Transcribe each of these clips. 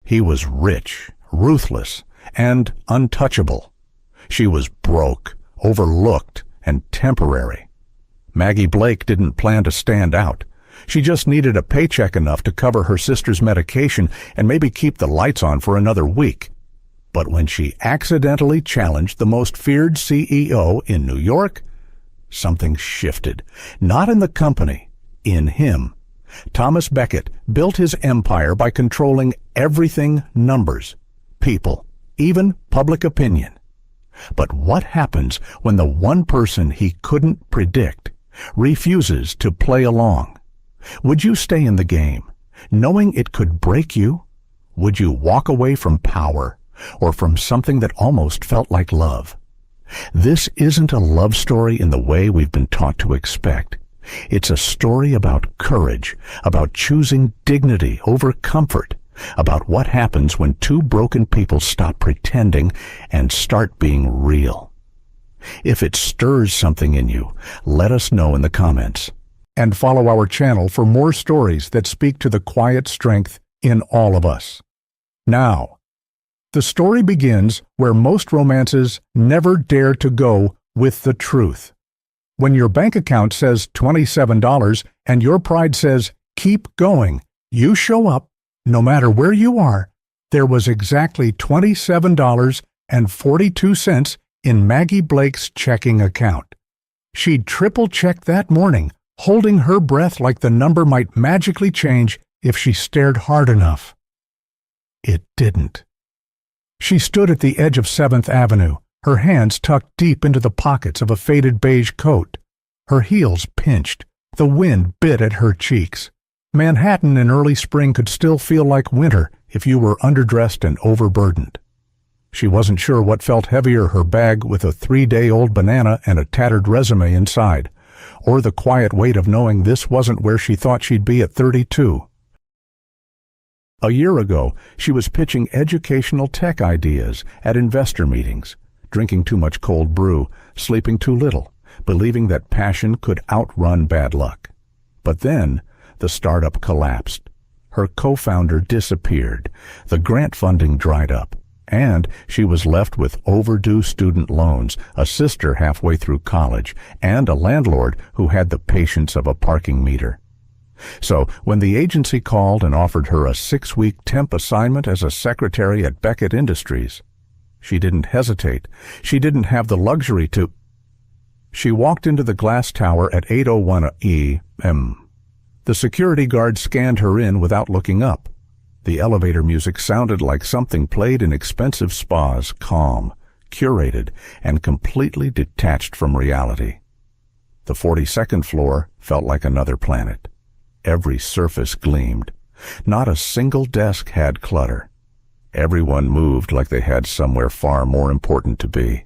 He was rich, ruthless, and untouchable. She was broke, overlooked, and temporary. Maggie Blake didn't plan to stand out. She just needed a paycheck enough to cover her sister's medication and maybe keep the lights on for another week. But when she accidentally challenged the most feared CEO in New York, something shifted. Not in the company, in him. Thomas Becket built his empire by controlling everything: numbers, people, even public opinion. But what happens when the one person he couldn't predict refuses to play along? Would you stay in the game, knowing it could break you? Would you walk away from power, or from something that almost felt like love? This isn't a love story in the way we've been taught to expect. It's a story about courage, about choosing dignity over comfort, about what happens when two broken people stop pretending and start being real. If it stirs something in you, let us know in the comments. And follow our channel for more stories that speak to the quiet strength in all of us. Now, the story begins where most romances never dare to go with the truth. When your bank account says $27 and your pride says, keep going, you show up, no matter where you are. There was exactly $27.42 in Maggie Blake's checking account. She'd triple-checked that morning, holding her breath like the number might magically change if she stared hard enough. It didn't. She stood at the edge of 7th Avenue, her hands tucked deep into the pockets of a faded beige coat. Her heels pinched. The wind bit at her cheeks. Manhattan in early spring could still feel like winter if you were underdressed and overburdened. She wasn't sure what felt heavier, her bag with a 3-day-old banana and a tattered resume inside, or the quiet weight of knowing this wasn't where she thought she'd be at 32. A year ago, she was pitching educational tech ideas at investor meetings, drinking too much cold brew, sleeping too little, believing that passion could outrun bad luck. But then, the startup collapsed. Her co-founder disappeared, the grant funding dried up, and she was left with overdue student loans, a sister halfway through college, and a landlord who had the patience of a parking meter. So, when the agency called and offered her a 6-week temp assignment as a secretary at Becket Industries, she didn't hesitate. She didn't have the luxury to. She walked into the glass tower at 8:01 a.m. The security guard scanned her in without looking up. The elevator music sounded like something played in expensive spas, calm, curated, and completely detached from reality. The 42nd floor felt like another planet. Every surface gleamed. Not a single desk had clutter. Everyone moved like they had somewhere far more important to be.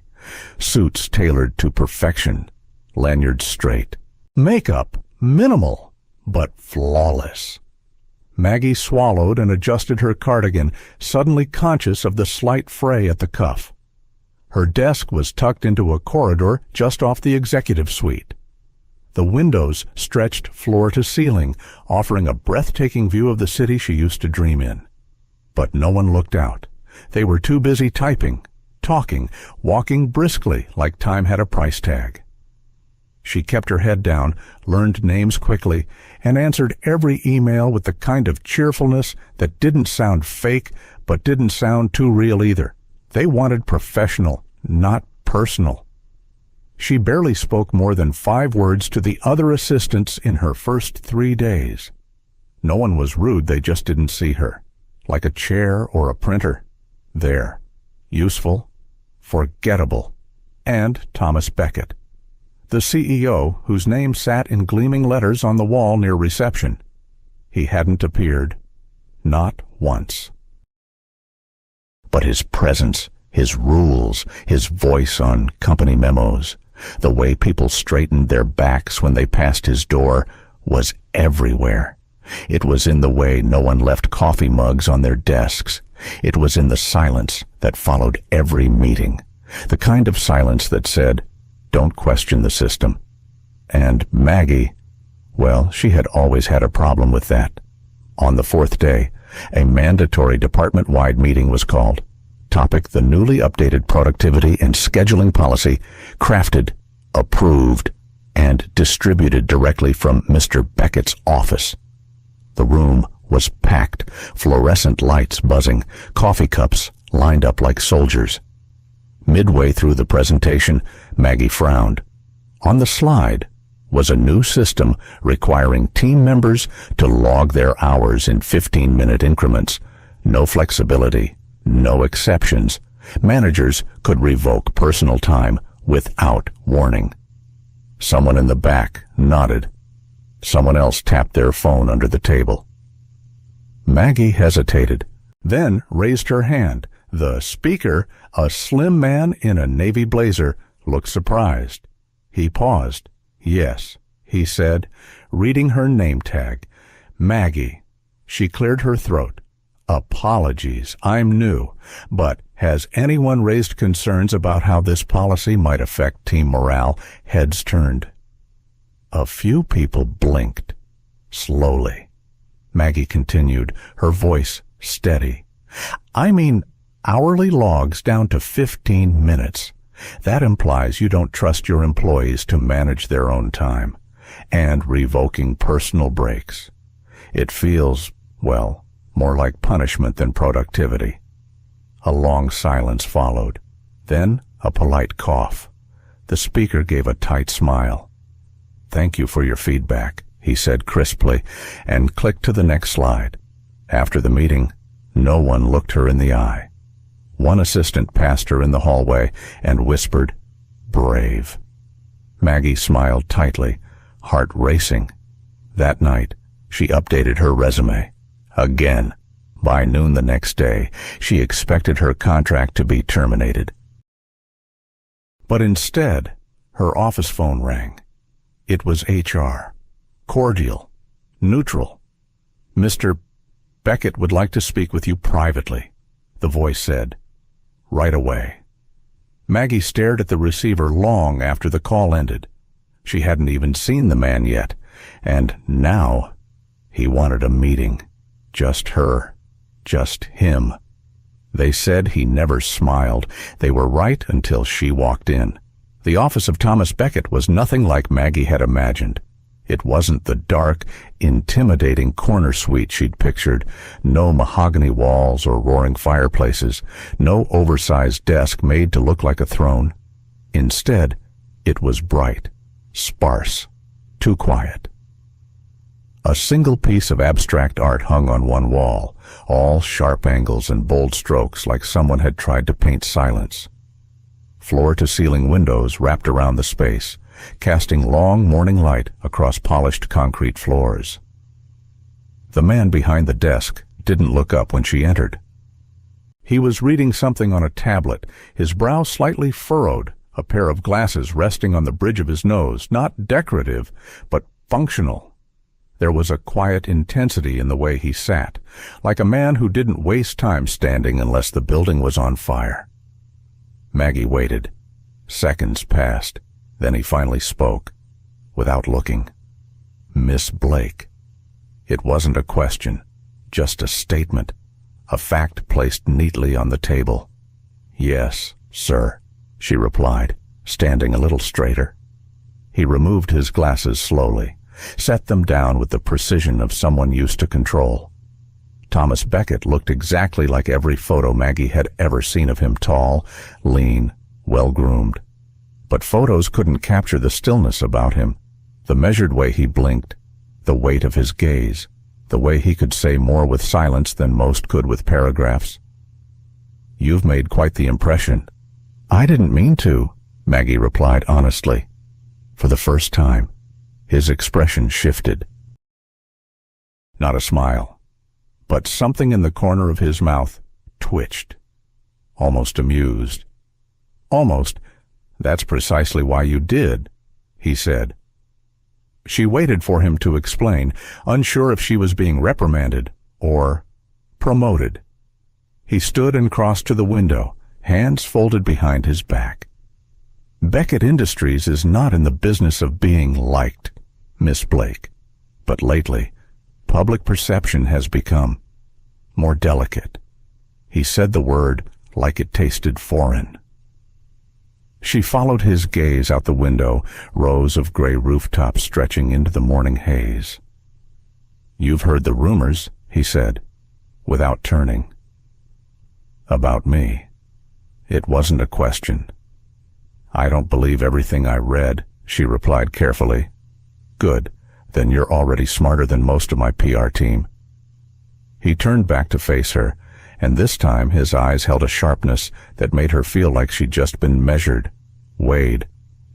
Suits tailored to perfection, lanyards straight. Makeup minimal, but flawless. Maggie swallowed and adjusted her cardigan, suddenly conscious of the slight fray at the cuff. Her desk was tucked into a corridor just off the executive suite. The windows stretched floor to ceiling, offering a breathtaking view of the city she used to dream in. But no one looked out. They were too busy typing, talking, walking briskly like time had a price tag. She kept her head down, learned names quickly, and answered every email with the kind of cheerfulness that didn't sound fake, but didn't sound too real either. They wanted professional, not personal. She barely spoke more than 5 words to the other assistants in her first 3 days. No one was rude, they just didn't see her. Like a chair or a printer. There. Useful, forgettable, and Thomas Becket, the CEO whose name sat in gleaming letters on the wall near reception. He hadn't appeared. Not once. But his presence, his rules, his voice on company memos, the way people straightened their backs when they passed his door, was everywhere. It was in the way no one left coffee mugs on their desks. It was in the silence that followed every meeting. The kind of silence that said, "Don't question the system." And Maggie, well, she had always had a problem with that. On the 4th day, A mandatory department-wide meeting was called. Topic: the newly updated productivity and scheduling policy, crafted, approved, and distributed directly from Mr. Beckett's office. The room was packed, fluorescent lights buzzing, coffee cups lined up like soldiers. Midway through the presentation, Maggie frowned. On the slide was a new system requiring team members to log their hours in 15-minute increments. No flexibility, no exceptions. Managers could revoke personal time without warning. Someone in the back nodded. Someone else tapped their phone under the table. Maggie hesitated, then raised her hand. The speaker, a slim man in a navy blazer, looked surprised. He paused. "Yes," he said, reading her name tag. "Maggie." She cleared her throat. "Apologies, I'm new, but has anyone raised concerns about how this policy might affect team morale?" Heads turned. A few people blinked. Slowly, Maggie continued, her voice steady. "I mean, hourly logs down to 15 minutes. That implies you don't trust your employees to manage their own time. And revoking personal breaks. It feels, well, more like punishment than productivity." A long silence followed. Then a polite cough. The speaker gave a tight smile. "Thank you for your feedback," he said crisply, and clicked to the next slide. After the meeting, no one looked her in the eye. One assistant passed her in the hallway and whispered, "Brave." Maggie smiled tightly, heart racing. That night, she updated her resume. Again. By noon the next day, she expected her contract to be terminated. But instead, her office phone rang. It was HR. Cordial. Neutral. "Mr. Beckett would like to speak with you privately," the voice said. "Right away." Maggie stared at the receiver long after the call ended. She hadn't even seen the man yet, and now he wanted a meeting. Just her. Just him. They said he never smiled. They were right until she walked in. The office of Thomas Beckett was nothing like Maggie had imagined. It wasn't the dark, intimidating corner suite she'd pictured. No mahogany walls or roaring fireplaces. No oversized desk made to look like a throne. Instead, it was bright, sparse, too quiet. A single piece of abstract art hung on one wall, all sharp angles and bold strokes like someone had tried to paint silence. Floor-to-ceiling windows wrapped around the space, casting long morning light across polished concrete floors. The man behind the desk didn't look up when she entered. He was reading something on a tablet, his brow slightly furrowed, a pair of glasses resting on the bridge of his nose, not decorative, but functional. There was a quiet intensity in the way he sat, like a man who didn't waste time standing unless the building was on fire. Maggie waited. Seconds passed. Then he finally spoke, without looking. "Miss Blake." It wasn't a question, just a statement, a fact placed neatly on the table. "Yes, sir," she replied, standing a little straighter. He removed his glasses slowly, set them down with the precision of someone used to control. Thomas Beckett looked exactly like every photo Maggie had ever seen of him, tall, lean, well-groomed. But photos couldn't capture the stillness about him, the measured way he blinked, the weight of his gaze, the way he could say more with silence than most could with paragraphs. "You've made quite the impression." "I didn't mean to," Maggie replied honestly. For the first time, his expression shifted. Not a smile, but something in the corner of his mouth twitched, almost amused. "Almost. That's precisely why you did," he said. She waited for him to explain, unsure if she was being reprimanded or promoted. He stood and crossed to the window, hands folded behind his back. "Beckett Industries is not in the business of being liked, Miss Blake. But lately, public perception has become more delicate. He said the word like it tasted foreign. She followed his gaze out the window, rows of gray rooftops stretching into the morning haze. "You've heard the rumors," he said, without turning. "About me." It wasn't a question. "I don't believe everything I read," she replied carefully. "Good, then you're already smarter than most of my PR team." He turned back to face her, and this time his eyes held a sharpness that made her feel like she'd just been measured, weighed,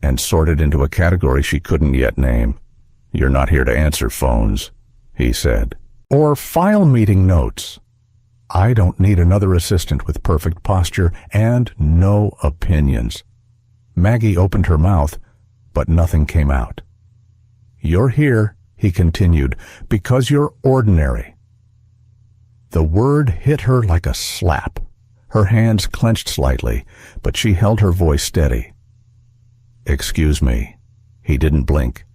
and sorted into a category she couldn't yet name. "You're not here to answer phones," he said. "Or file meeting notes. I don't need another assistant with perfect posture and no opinions." Maggie opened her mouth, but nothing came out. "You're here," he continued, "because you're ordinary." The word hit her like a slap. Her hands clenched slightly, but she held her voice steady. "Excuse me." He didn't blink.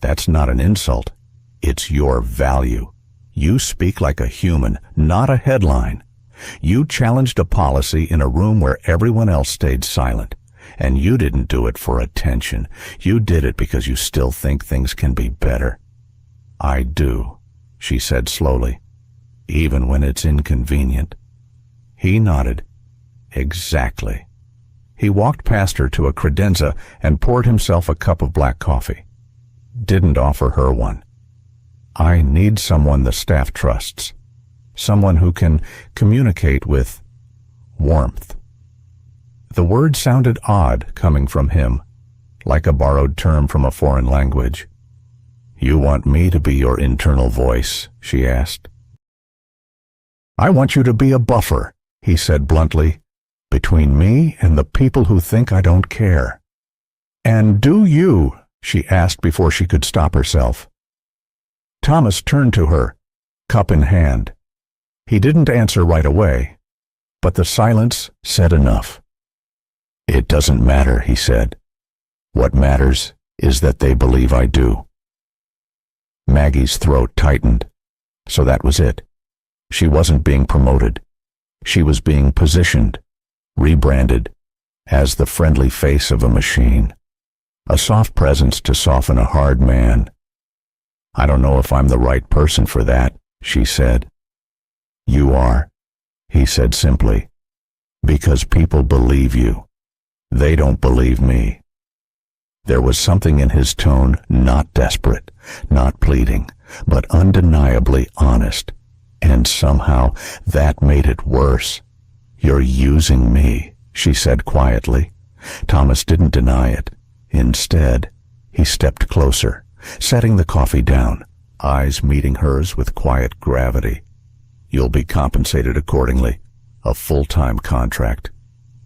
"That's not an insult. It's your value. You speak like a human, not a headline. You challenged a policy in a room where everyone else stayed silent. And you didn't do it for attention. You did it because you still think things can be better." "I do," she said slowly, "even when it's inconvenient." He nodded. "Exactly." He walked past her to a credenza and poured himself a cup of black coffee. Didn't offer her one. "I need someone the staff trusts. Someone who can communicate with warmth." The word sounded odd coming from him, like a borrowed term from a foreign language. "You want me to be your internal voice?" she asked. "I want you to be a buffer," he said bluntly, "between me and the people who think I don't care." "And do you?" she asked before she could stop herself. Thomas turned to her, cup in hand. He didn't answer right away, but the silence said enough. "It doesn't matter," he said. "What matters is that they believe I do." Maggie's throat tightened. So that was it. She wasn't being promoted. She was being positioned, rebranded, as the friendly face of a machine. A soft presence to soften a hard man. "I don't know if I'm the right person for that," she said. "You are," he said simply, "because people believe you. They don't believe me." There was something in his tone not desperate, not pleading, but undeniably honest, and somehow that made it worse. "You're using me," she said quietly. Thomas didn't deny it. Instead, he stepped closer, setting the coffee down, eyes meeting hers with quiet gravity. "You'll be compensated accordingly. A full-time contract.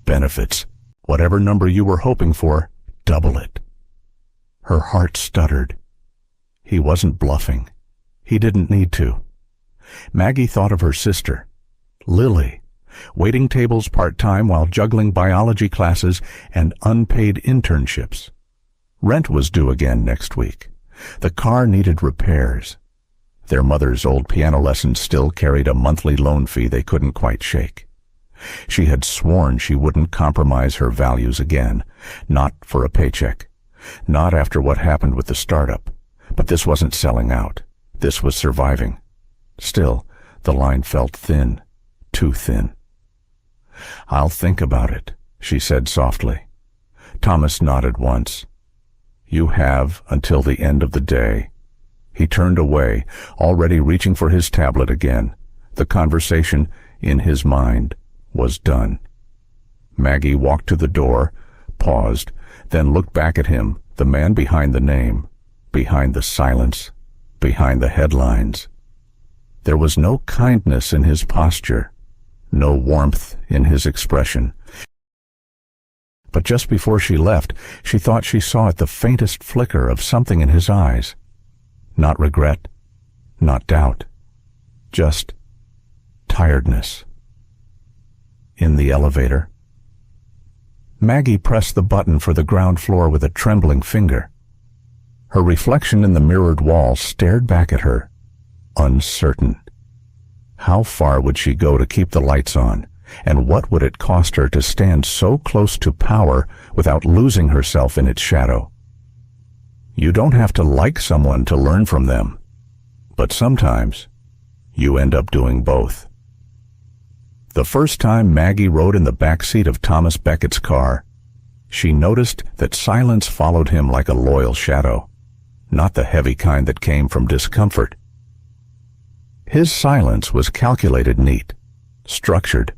Benefits. Whatever number you were hoping for, double it." Her heart stuttered. He wasn't bluffing. He didn't need to. Maggie thought of her sister, Lily, waiting tables part-time while juggling biology classes and unpaid internships. Rent was due again next week. The car needed repairs. Their mother's old piano lessons still carried a monthly loan fee they couldn't quite shake. She had sworn she wouldn't compromise her values again, not for a paycheck, not after what happened with the startup. But this wasn't selling out. This was surviving. Still, the line felt thin, too thin. "I'll think about it," she said softly. Thomas nodded once. "You have until the end of the day." He turned away, already reaching for his tablet again. The conversation, in his mind, was done. Maggie walked to the door, paused, then looked back at him, the man behind the name, behind the silence, behind the headlines. There was no kindness in his posture, no warmth in his expression. But just before she left, she thought she saw at the faintest flicker of something in his eyes. Not regret, not doubt, just tiredness. In the elevator, Maggie pressed the button for the ground floor with a trembling finger. Her reflection in the mirrored wall stared back at her, uncertain. How far would she go to keep the lights on? And what would it cost her to stand so close to power without losing herself in its shadow? You don't have to like someone to learn from them, but sometimes you end up doing both. The first time Maggie rode in the back seat of Thomas Beckett's car, she noticed that silence followed him like a loyal shadow, not the heavy kind that came from discomfort. His silence was calculated neat, structured,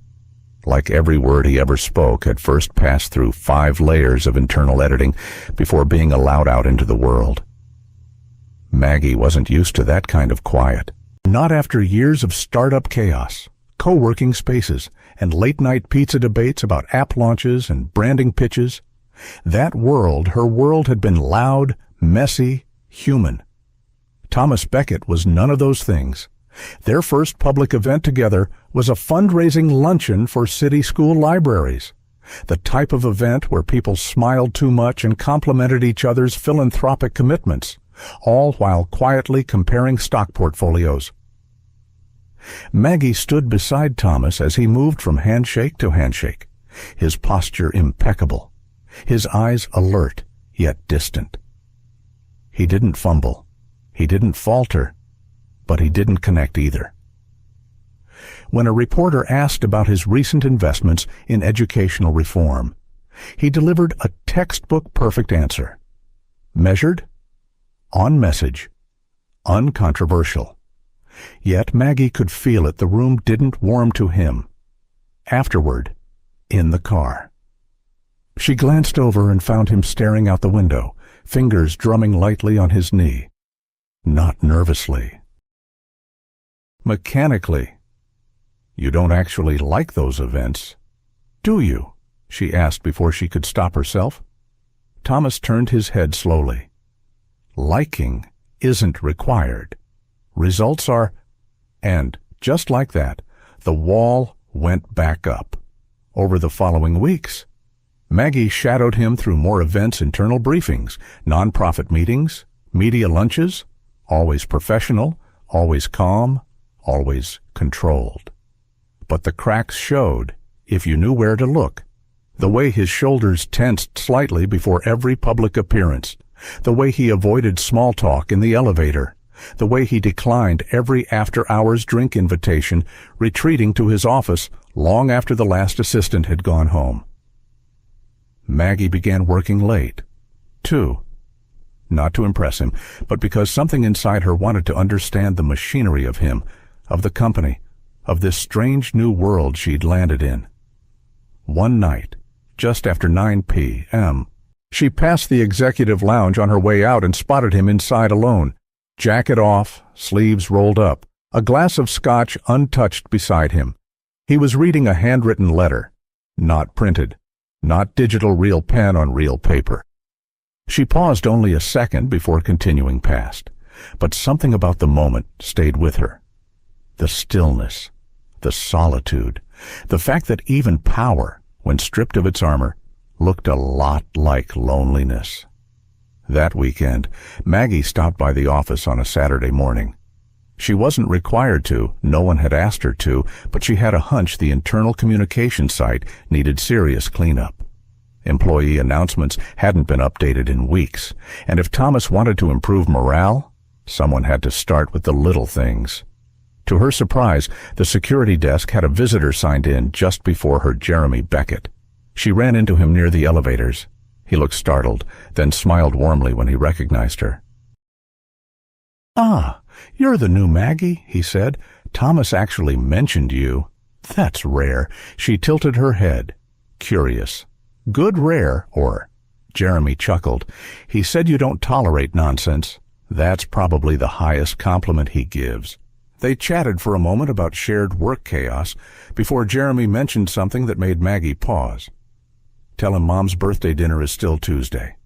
like every word he ever spoke had first passed through 5 layers of internal editing before being allowed out into the world. Maggie wasn't used to that kind of quiet. Not after years of startup chaos, co-working spaces, and late-night pizza debates about app launches and branding pitches. That world, her world, had been loud, messy, human. Thomas Beckett was none of those things. Their first public event together was a fundraising luncheon for city school libraries, the type of event where people smiled too much and complimented each other's philanthropic commitments, all while quietly comparing stock portfolios. Maggie stood beside Thomas as he moved from handshake to handshake, his posture impeccable, his eyes alert yet distant. He didn't fumble, he didn't falter, but he didn't connect either. When a reporter asked about his recent investments in educational reform, he delivered a textbook-perfect answer. Measured, on message, uncontroversial. Yet Maggie could feel it. The room didn't warm to him. Afterward, in the car, she glanced over and found him staring out the window, fingers drumming lightly on his knee. Not nervously. Mechanically. You don't actually like those events, do you? She asked before she could stop herself. Thomas turned his head slowly. Liking isn't required. Results are, and just like that, the wall went back up. Over the following weeks, Maggie shadowed him through more events, internal briefings, nonprofit meetings, media lunches, always professional, always calm, always controlled. But the cracks showed, if you knew where to look. The way his shoulders tensed slightly before every public appearance, the way he avoided small talk in the elevator, the way he declined every after-hours drink invitation, retreating to his office long after the last assistant had gone home. Maggie began working late, too. Not to impress him, but because something inside her wanted to understand the machinery of him, of the company, of this strange new world she'd landed in. One night, just after 9 p.m., she passed the executive lounge on her way out and spotted him inside alone, jacket off, sleeves rolled up, a glass of scotch untouched beside him. He was reading a handwritten letter, not printed, not digital real pen on real paper. She paused only a second before continuing past, but something about the moment stayed with her. The stillness, the solitude, the fact that even power, when stripped of its armor, looked a lot like loneliness. That weekend, Maggie stopped by the office on a Saturday morning. She wasn't required to, no one had asked her to, but she had a hunch the internal communication site needed serious cleanup. Employee announcements hadn't been updated in weeks, and if Thomas wanted to improve morale, someone had to start with the little things. To her surprise, the security desk had a visitor signed in just before her, Jeremy Beckett. She ran into him near the elevators. He looked startled, then smiled warmly when he recognized her. "Ah, you're the new Maggie," he said. "Thomas actually mentioned you." "That's rare." She tilted her head, curious. "Good rare, or..." Jeremy chuckled. "He said you don't tolerate nonsense. That's probably the highest compliment he gives." They chatted for a moment about shared work chaos before Jeremy mentioned something that made Maggie pause. "Tell him Mom's birthday dinner is still Tuesday.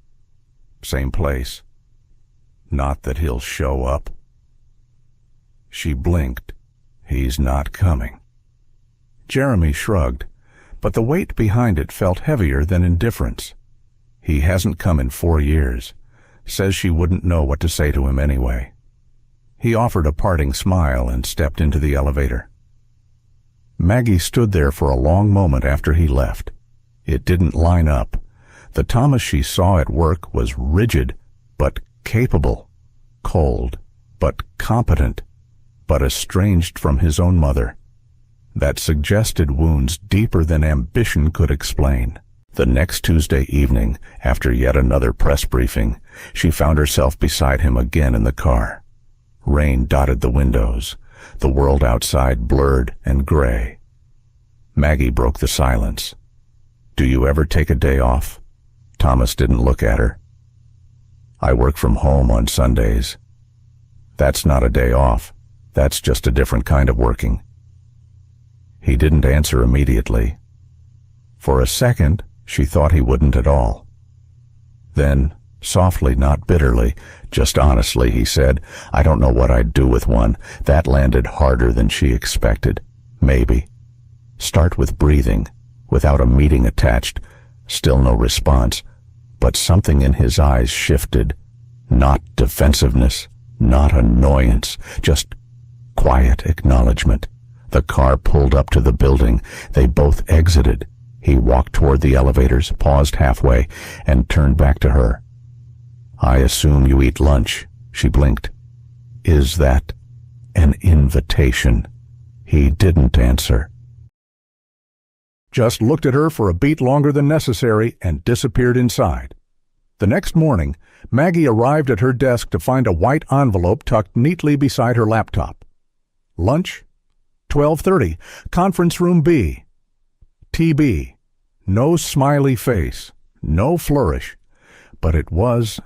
Same place. Not that he'll show up." She blinked. "He's not coming." Jeremy shrugged, but the weight behind it felt heavier than indifference. "He hasn't come in 4 years. Says she wouldn't know what to say to him anyway." He offered a parting smile and stepped into the elevator. Maggie stood there for a long moment after he left. It didn't line up. The Thomas she saw at work was rigid, but capable, cold, but competent, but estranged from his own mother. That suggested wounds deeper than ambition could explain. The next Tuesday evening, after yet another press briefing, she found herself beside him again in the car. Rain dotted the windows, the world outside blurred and gray. Maggie broke the silence. "Do you ever take a day off?" Thomas didn't look at her. "I work from home on Sundays." "That's not a day off. That's just a different kind of working." He didn't answer immediately. For a second, she thought he wouldn't at all. Then, softly, not bitterly, just honestly, he said, "I don't know what I'd do with one." That landed harder than she expected. Maybe. Start with breathing, without a meeting attached. Still no response, but something in his eyes shifted. Not defensiveness, not annoyance, just quiet acknowledgement. The car pulled up to the building. They both exited. He walked toward the elevators, paused halfway, and turned back to her. "I assume you eat lunch," she blinked. "Is that an invitation?" He didn't answer. Just looked at her for a beat longer than necessary and disappeared inside. The next morning, Maggie arrived at her desk to find a white envelope tucked neatly beside her laptop. Lunch, 12:30, Conference Room B. TB. No smiley face, no flourish, but it was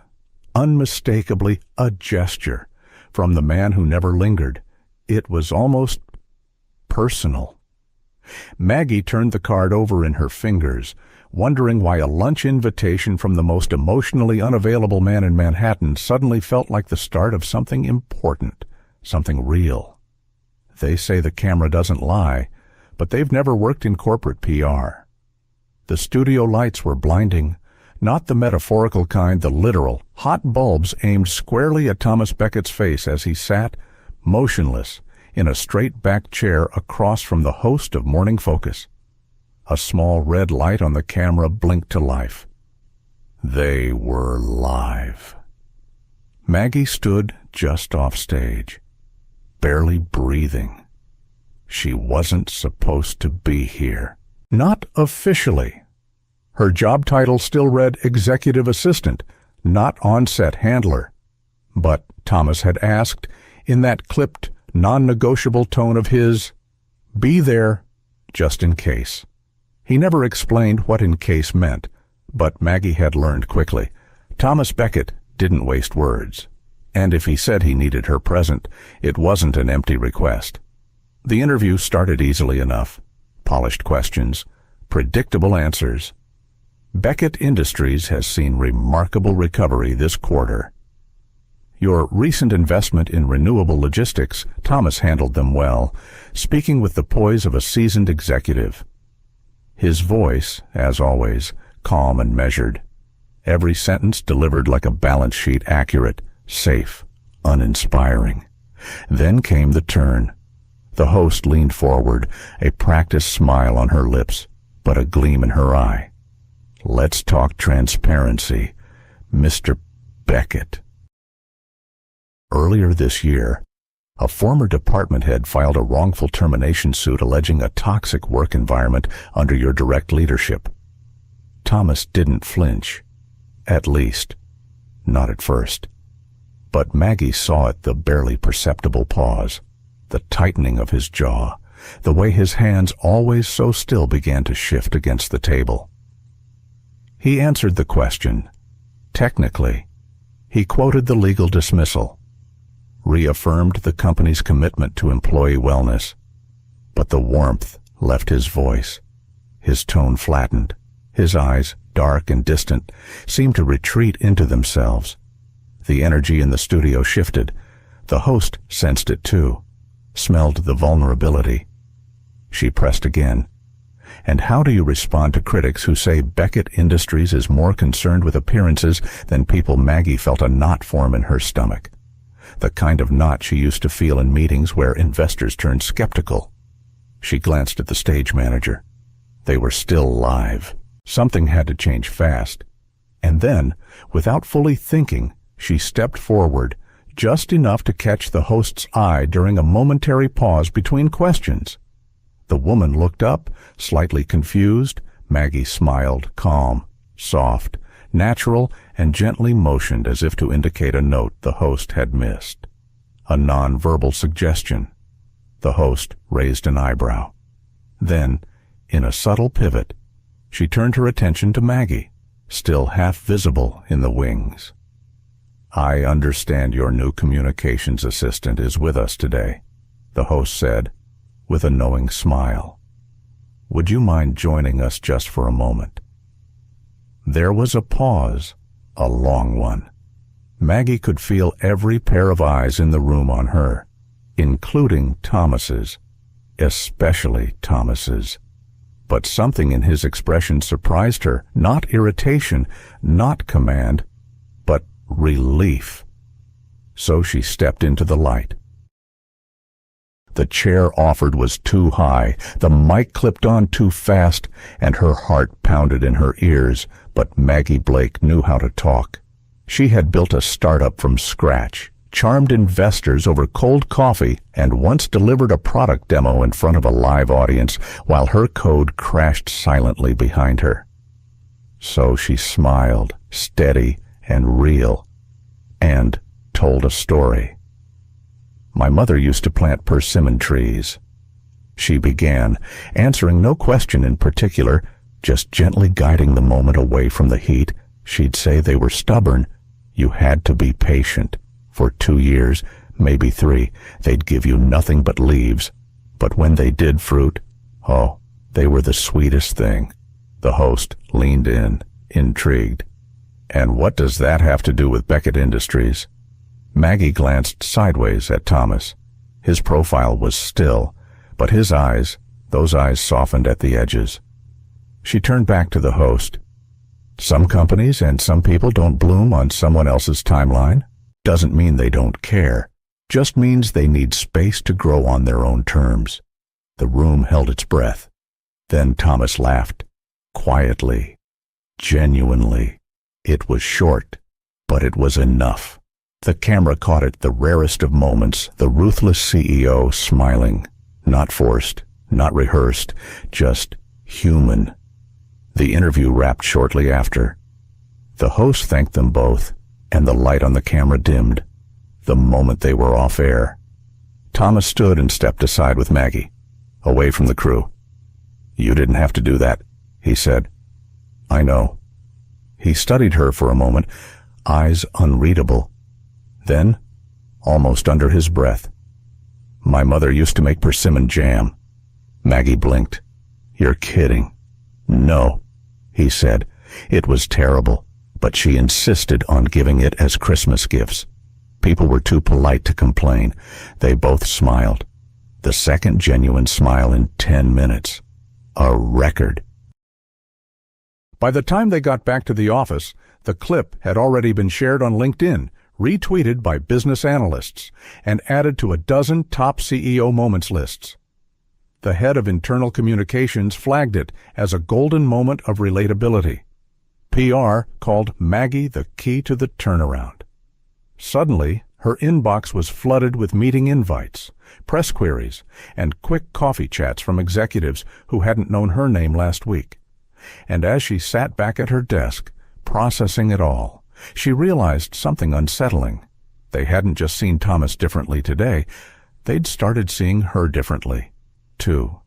unmistakably a gesture from the man who never lingered. It was almost personal. Maggie turned the card over in her fingers, wondering why a lunch invitation from the most emotionally unavailable man in Manhattan suddenly felt like the start of something important, something real. They say the camera doesn't lie, but they've never worked in corporate PR. The studio lights were blinding, not the metaphorical kind, the literal, hot bulbs aimed squarely at Thomas Beckett's face as he sat, motionless, in a straight-backed chair across from the host of Morning Focus. A small red light on the camera blinked to life. They were live. Maggie stood just off stage, barely breathing. She wasn't supposed to be here. Not officially. Her job title still read executive assistant, not on-set handler. But Thomas had asked, in that clipped, non-negotiable tone of his, "Be there, just in case." He never explained what in case meant, but Maggie had learned quickly. Thomas Beckett didn't waste words. And if he said he needed her present, it wasn't an empty request. The interview started easily enough. Polished questions, predictable answers. Beckett Industries has seen remarkable recovery this quarter. Your recent investment in renewable logistics, Thomas handled them well, speaking with the poise of a seasoned executive. His voice, as always, calm and measured. Every sentence delivered like a balance sheet, accurate, safe, uninspiring. Then came the turn. The host leaned forward, a practiced smile on her lips, but a gleam in her eye. "Let's talk transparency, Mr. Beckett." Earlier this year, a former department head filed a wrongful termination suit alleging a toxic work environment under your direct leadership. Thomas didn't flinch. At least, not at first. But Maggie saw it, the barely perceptible pause, the tightening of his jaw, the way his hands, always so still, began to shift against the table. He answered the question. Technically, he quoted the legal dismissal, reaffirmed the company's commitment to employee wellness, but the warmth left his voice. His tone flattened. His eyes, dark and distant, seemed to retreat into themselves. The energy in the studio shifted. The host sensed it too, smelled the vulnerability. She pressed again. And how do you respond to critics who say Beckett Industries is more concerned with appearances than people? Maggie felt a knot form in her stomach, the kind of knot she used to feel in meetings where investors turned skeptical. She glanced at the stage manager. They were still live. Something had to change fast. And then, without fully thinking, she stepped forward, just enough to catch the host's eye during a momentary pause between questions. The woman looked up, slightly confused. Maggie smiled, calm, soft, natural, and gently motioned as if to indicate a note the host had missed. A non-verbal suggestion. The host raised an eyebrow. Then, in a subtle pivot, she turned her attention to Maggie, still half visible in the wings. "I understand your new communications assistant is with us today," the host said, with a knowing smile. "Would you mind joining us just for a moment?" There was a pause, a long one. Maggie could feel every pair of eyes in the room on her, including Thomas's, especially Thomas's. But something in his expression surprised her, not irritation, not command, but relief. So she stepped into the light. The chair offered was too high, the mic clipped on too fast, and her heart pounded in her ears, but Maggie Blake knew how to talk. She had built a startup from scratch, charmed investors over cold coffee, and once delivered a product demo in front of a live audience while her code crashed silently behind her. So she smiled, steady and real, and told a story. "My mother used to plant persimmon trees," she began, answering no question in particular, just gently guiding the moment away from the heat. She'd say they were stubborn. You had to be patient. For 2 years, maybe 3, they'd give you nothing but leaves. But when they did fruit, oh, they were the sweetest thing. The host leaned in, intrigued. "And what does that have to do with Beckett Industries?" Maggie glanced sideways at Thomas. His profile was still, but his eyes, those eyes softened at the edges. She turned back to the host. "Some companies and some people don't bloom on someone else's timeline. Doesn't mean they don't care. Just means they need space to grow on their own terms." The room held its breath. Then Thomas laughed. Quietly. Genuinely. It was short, but it was enough. The camera caught it, the rarest of moments, the ruthless CEO smiling. Not forced, not rehearsed, just human. The interview wrapped shortly after. The host thanked them both, and the light on the camera dimmed, the moment they were off air. Thomas stood and stepped aside with Maggie, away from the crew. "You didn't have to do that," he said. "I know." He studied her for a moment, eyes unreadable. Then, almost under his breath, "My mother used to make persimmon jam." Maggie blinked. "You're kidding." "No," he said. "It was terrible, but she insisted on giving it as Christmas gifts. People were too polite to complain. They both smiled. The second genuine smile in 10 minutes. A record." By the time they got back to the office, the clip had already been shared on LinkedIn, retweeted by business analysts, and added to a dozen top CEO moments lists. The head of internal communications flagged it as a golden moment of relatability. PR called Maggie the key to the turnaround. Suddenly, her inbox was flooded with meeting invites, press queries, and quick coffee chats from executives who hadn't known her name last week. And as she sat back at her desk, processing it all, she realized something unsettling. They hadn't just seen Thomas differently today, they'd started seeing her differently, too.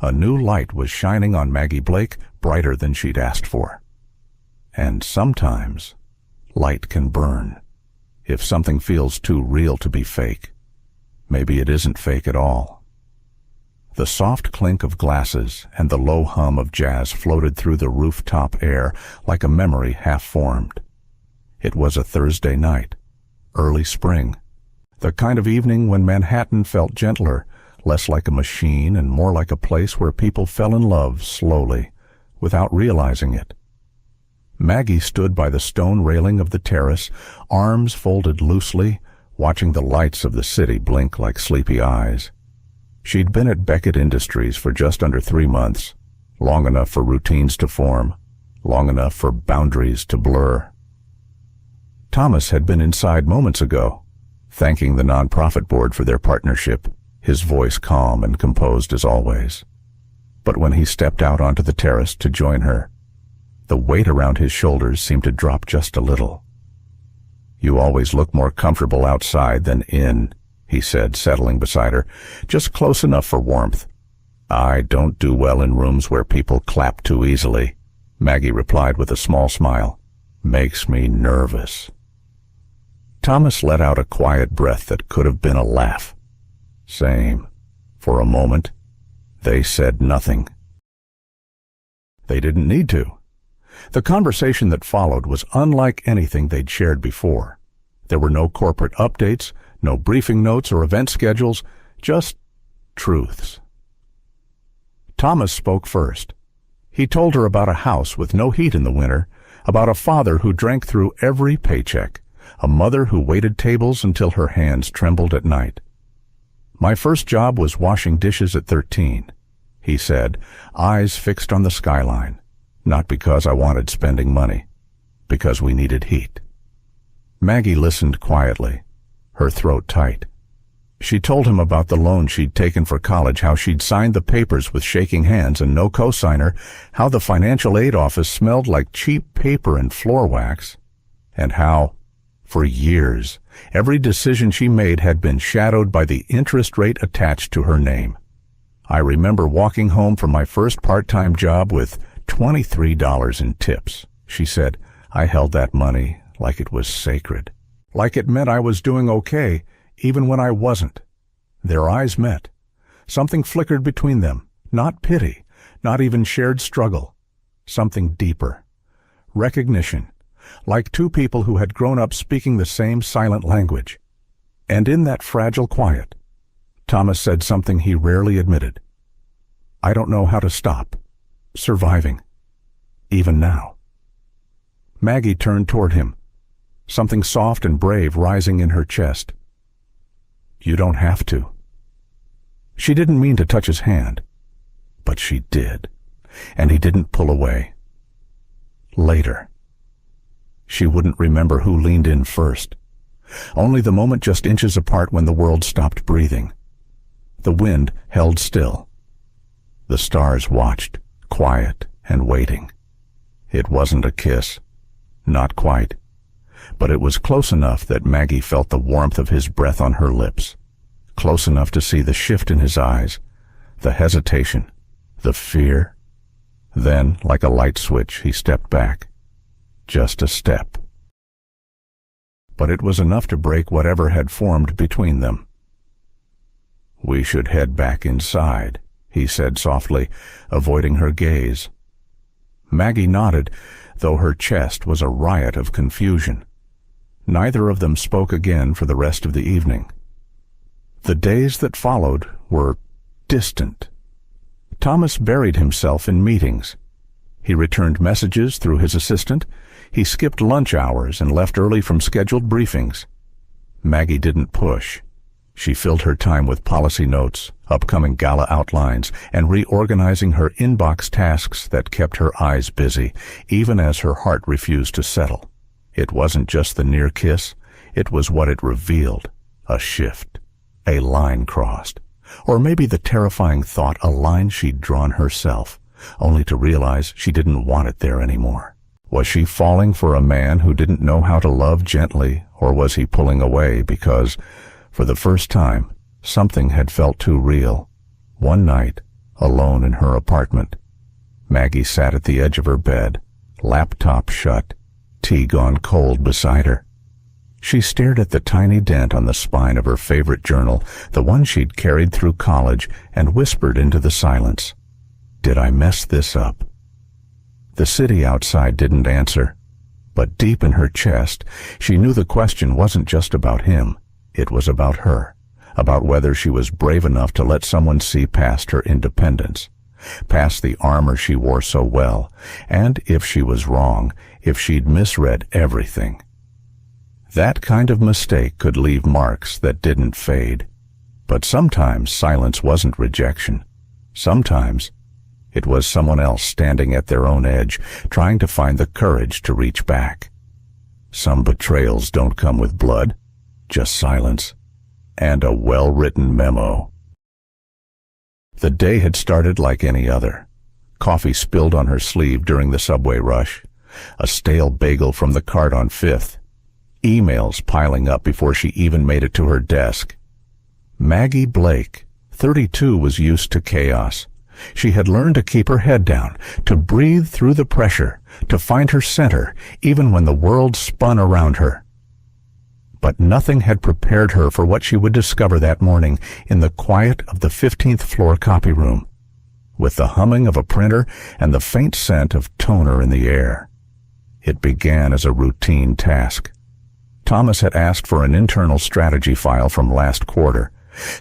A new light was shining on Maggie Blake, brighter than she'd asked for. And sometimes, light can burn. If something feels too real to be fake, maybe it isn't fake at all. The soft clink of glasses and the low hum of jazz floated through the rooftop air like a memory half-formed. It was a Thursday night, early spring, the kind of evening when Manhattan felt gentler, less like a machine and more like a place where people fell in love slowly, without realizing it. Maggie stood by the stone railing of the terrace, arms folded loosely, watching the lights of the city blink like sleepy eyes. She'd been at Beckett Industries for just under 3 months, long enough for routines to form, long enough for boundaries to blur. Thomas had been inside moments ago, thanking the nonprofit board for their partnership, his voice calm and composed as always. But when he stepped out onto the terrace to join her, the weight around his shoulders seemed to drop just a little. "You always look more comfortable outside than in," he said, settling beside her, "just close enough for warmth." "I don't do well in rooms where people clap too easily," Maggie replied with a small smile. "Makes me nervous." Thomas let out a quiet breath that could have been a laugh. Same. For a moment, they said nothing. They didn't need to. The conversation that followed was unlike anything they'd shared before. There were no corporate updates, no briefing notes or event schedules, just truths. Thomas spoke first. He told her about a house with no heat in the winter, about a father who drank through every paycheck, a mother who waited tables until her hands trembled at night. "My first job was washing dishes at 13, he said, eyes fixed on the skyline. Not because I wanted spending money, because we needed heat." Maggie listened quietly, her throat tight. She told him about the loan she'd taken for college, how she'd signed the papers with shaking hands and no cosigner, how the financial aid office smelled like cheap paper and floor wax, and how, for years, every decision she made had been shadowed by the interest rate attached to her name. "I remember walking home from my first part-time job with $23 in tips," she said. "I held that money like it was sacred. Like it meant I was doing okay, even when I wasn't." Their eyes met. Something flickered between them, not pity, not even shared struggle. Something deeper. Recognition, like two people who had grown up speaking the same silent language. And in that fragile quiet, Thomas said something he rarely admitted. "I don't know how to stop. Surviving. Even now." Maggie turned toward him, something soft and brave rising in her chest. "You don't have to." She didn't mean to touch his hand, but she did, and he didn't pull away. Later. She wouldn't remember who leaned in first. Only the moment just inches apart when the world stopped breathing. The wind held still. The stars watched, quiet and waiting. It wasn't a kiss. Not quite. But it was close enough that Maggie felt the warmth of his breath on her lips. Close enough to see the shift in his eyes, the hesitation, the fear. Then, like a light switch, he stepped back. Just a step. But it was enough to break whatever had formed between them. "We should head back inside," he said softly, avoiding her gaze. Maggie nodded, though her chest was a riot of confusion. Neither of them spoke again for the rest of the evening. The days that followed were distant. Thomas buried himself in meetings. He returned messages through his assistant. He skipped lunch hours and left early from scheduled briefings. Maggie didn't push. She filled her time with policy notes, upcoming gala outlines, and reorganizing her inbox tasks that kept her eyes busy, even as her heart refused to settle. It wasn't just the near kiss, it was what it revealed. A shift. A line crossed. Or maybe the terrifying thought a line she'd drawn herself, only to realize she didn't want it there anymore. Was she falling for a man who didn't know how to love gently, or was he pulling away because, for the first time, something had felt too real? One night, alone in her apartment, Maggie sat at the edge of her bed, laptop shut, tea gone cold beside her. She stared at the tiny dent on the spine of her favorite journal, the one she'd carried through college, and whispered into the silence, "Did I mess this up?" The city outside didn't answer, but deep in her chest, she knew the question wasn't just about him. It was about her, about whether she was brave enough to let someone see past her independence, past the armor she wore so well, and if she was wrong, if she'd misread everything. That kind of mistake could leave marks that didn't fade. But sometimes silence wasn't rejection. Sometimes it was someone else standing at their own edge, trying to find the courage to reach back. Some betrayals don't come with blood, just silence and a well-written memo. The day had started like any other. Coffee spilled on her sleeve during the subway rush, a stale bagel from the cart on Fifth, emails piling up before she even made it to her desk. Maggie Blake, 32, was used to chaos. She had learned to keep her head down, to breathe through the pressure, to find her center, even when the world spun around her. But nothing had prepared her for what she would discover that morning in the quiet of the 15th floor copy room, with the humming of a printer and the faint scent of toner in the air. It began as a routine task. Thomas had asked for an internal strategy file from last quarter,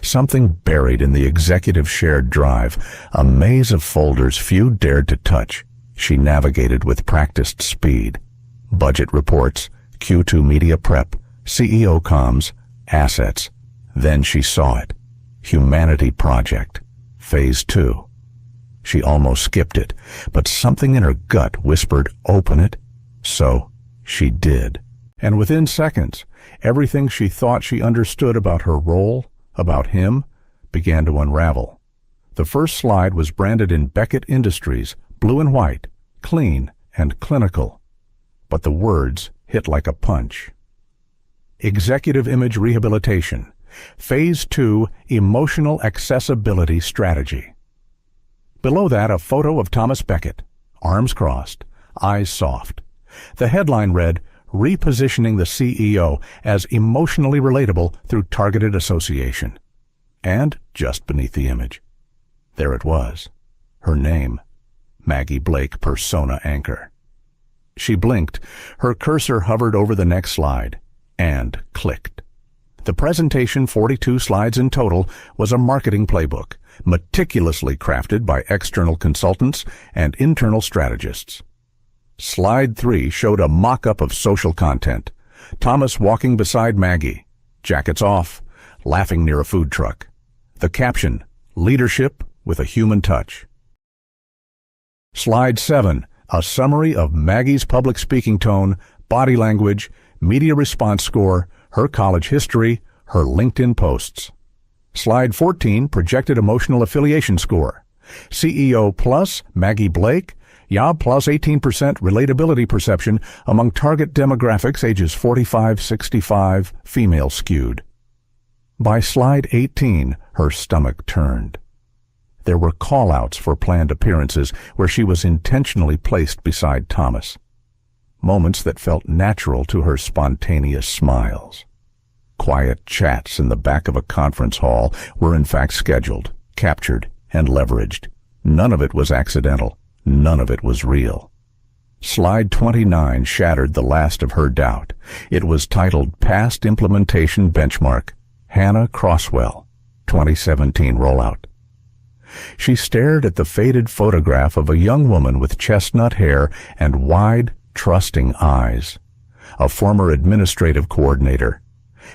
something buried in the executive shared drive, a maze of folders few dared to touch. She navigated with practiced speed. Budget reports, Q2 media prep, CEO comms, assets. Then she saw it. Humanity Project, Phase 2. She almost skipped it, but something in her gut whispered, open it. So she did. And within seconds, everything she thought she understood about her role, about him, began to unravel. The first slide was branded in Beckett Industries, blue and white, clean and clinical. But the words hit like a punch. Executive Image Rehabilitation, Phase 2 Emotional Accessibility Strategy. Below that, a photo of Thomas Beckett, arms crossed, eyes soft. The headline read, Repositioning the CEO as emotionally relatable through targeted association. And just beneath the image, there it was, her name, Maggie Blake, persona anchor. She blinked, her cursor hovered over the next slide, and clicked. The presentation, 42 slides in total, was a marketing playbook, meticulously crafted by external consultants and internal strategists. Slide 3 showed a mock-up of social content. Thomas walking beside Maggie, jackets off, laughing near a food truck. The caption, Leadership with a Human Touch. Slide 7, a summary of Maggie's public speaking tone, body language, media response score, her college history, her LinkedIn posts. Slide 14, projected emotional affiliation score. CEO plus Maggie Blake, Yeah plus 18% relatability perception among target demographics ages 45-65, female skewed. By slide 18, her stomach turned. There were call-outs for planned appearances where she was intentionally placed beside Thomas. Moments that felt natural to her spontaneous smiles. Quiet chats in the back of a conference hall were in fact scheduled, captured, and leveraged. None of it was accidental. None of it was real. Slide 29 shattered the last of her doubt. It was titled Past Implementation Benchmark, Hannah Crosswell, 2017 Rollout. She stared at the faded photograph of a young woman with chestnut hair and wide, trusting eyes. A former administrative coordinator.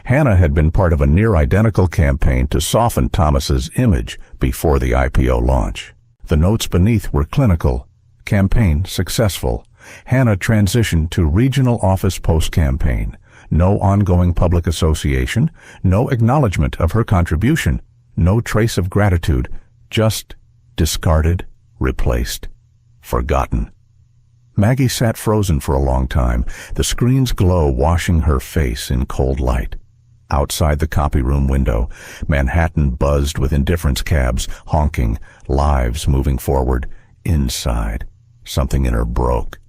Hannah had been part of a near-identical campaign to soften Thomas's image before the IPO launch. The notes beneath were clinical. Campaign successful. Hannah transitioned to regional office post-campaign. No ongoing public association. No acknowledgement of her contribution. No trace of gratitude. Just discarded, replaced, forgotten. Maggie sat frozen for a long time, the screen's glow washing her face in cold light. Outside the copy room window, Manhattan buzzed with indifference cabs, honking, lives moving forward. Inside, something in her broke.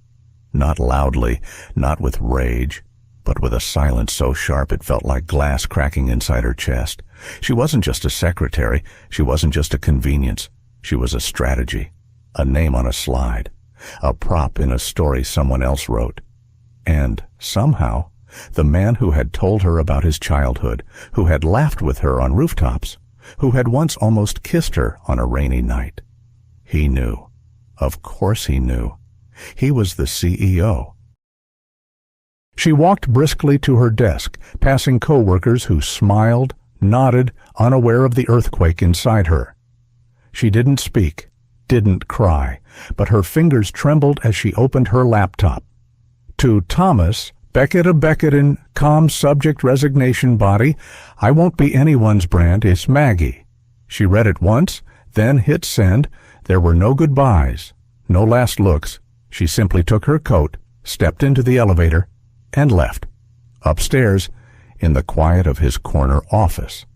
Not loudly, not with rage, but with a silence so sharp it felt like glass cracking inside her chest. She wasn't just a secretary. She wasn't just a convenience. She was a strategy, a name on a slide, a prop in a story someone else wrote. And somehow, the man who had told her about his childhood, who had laughed with her on rooftops, who had once almost kissed her on a rainy night. He knew. Of course he knew. He was the CEO. She walked briskly to her desk, passing co-workers who smiled, nodded, unaware of the earthquake inside her. She didn't speak, didn't cry, but her fingers trembled as she opened her laptop. To Thomas, Beckett of Beckett in calm subject resignation body, I won't be anyone's brand, it's Maggie. She read it once, then hit send. There were no goodbyes, no last looks. She simply took her coat, stepped into the elevator, and left. Upstairs, in the quiet of his corner office.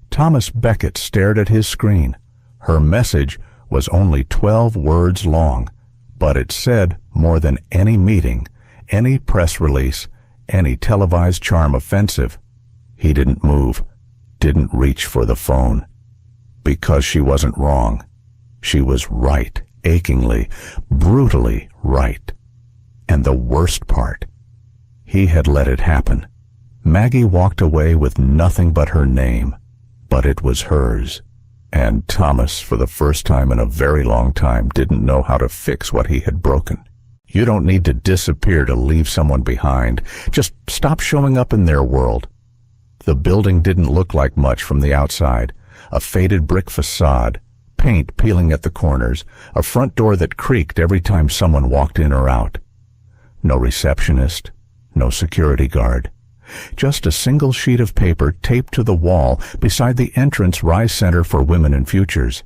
Thomas Beckett stared at his screen. Her message was only 12 words long, but it said more than any meeting, any press release, any televised charm offensive. He didn't move, didn't reach for the phone. Because she wasn't wrong. She was right, achingly, brutally right. And the worst part, he had let it happen. Maggie walked away with nothing but her name, but it was hers. And Thomas, for the first time in a very long time, didn't know how to fix what he had broken. You don't need to disappear to leave someone behind. Just stop showing up in their world. The building didn't look like much from the outside. A faded brick facade, paint peeling at the corners, a front door that creaked every time someone walked in or out. No receptionist, no security guard. Just a single sheet of paper taped to the wall beside the entrance Rise Center for Women in Futures.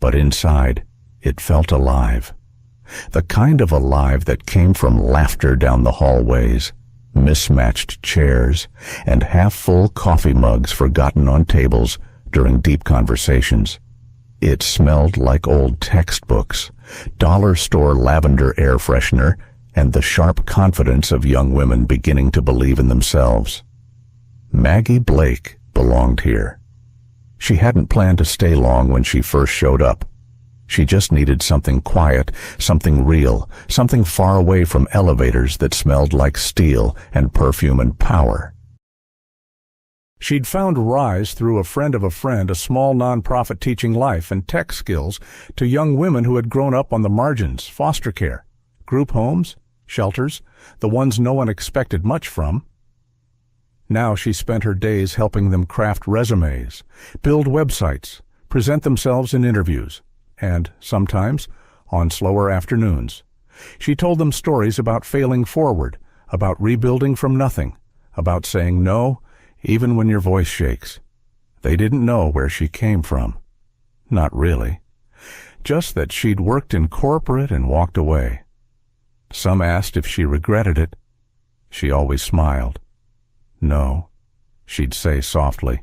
But inside, it felt alive. The kind of alive that came from laughter down the hallways, mismatched chairs, and half-full coffee mugs forgotten on tables during deep conversations. It smelled like old textbooks, dollar store lavender air freshener, and the sharp confidence of young women beginning to believe in themselves. Maggie Blake belonged here. She hadn't planned to stay long when she first showed up. She just needed something quiet, something real, something far away from elevators that smelled like steel and perfume and power. She'd found Rise through a friend of a friend, a small nonprofit teaching life and tech skills to young women who had grown up on the margins, foster care, group homes, shelters, the ones no one expected much from. Now she spent her days helping them craft resumes, build websites, present themselves in interviews, and, sometimes, on slower afternoons. She told them stories about failing forward, about rebuilding from nothing, about saying no, even when your voice shakes. They didn't know where she came from. Not really. Just that she'd worked in corporate and walked away. Some asked if she regretted it. She always smiled. No, she'd say softly.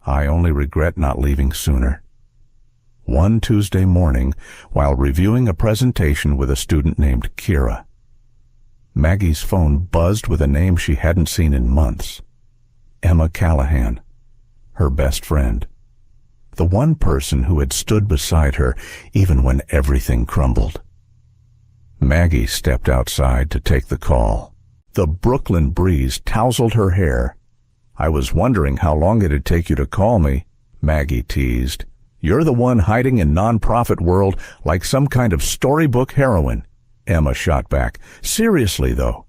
I only regret not leaving sooner. One Tuesday morning, while reviewing a presentation with a student named Kira, Maggie's phone buzzed with a name she hadn't seen in months. Emma Callahan, her best friend. The one person who had stood beside her even when everything crumbled. Maggie stepped outside to take the call. The Brooklyn breeze tousled her hair. I was wondering how long it'd take you to call me, Maggie teased. You're the one hiding in nonprofit world like some kind of storybook heroine, Emma shot back. Seriously, though.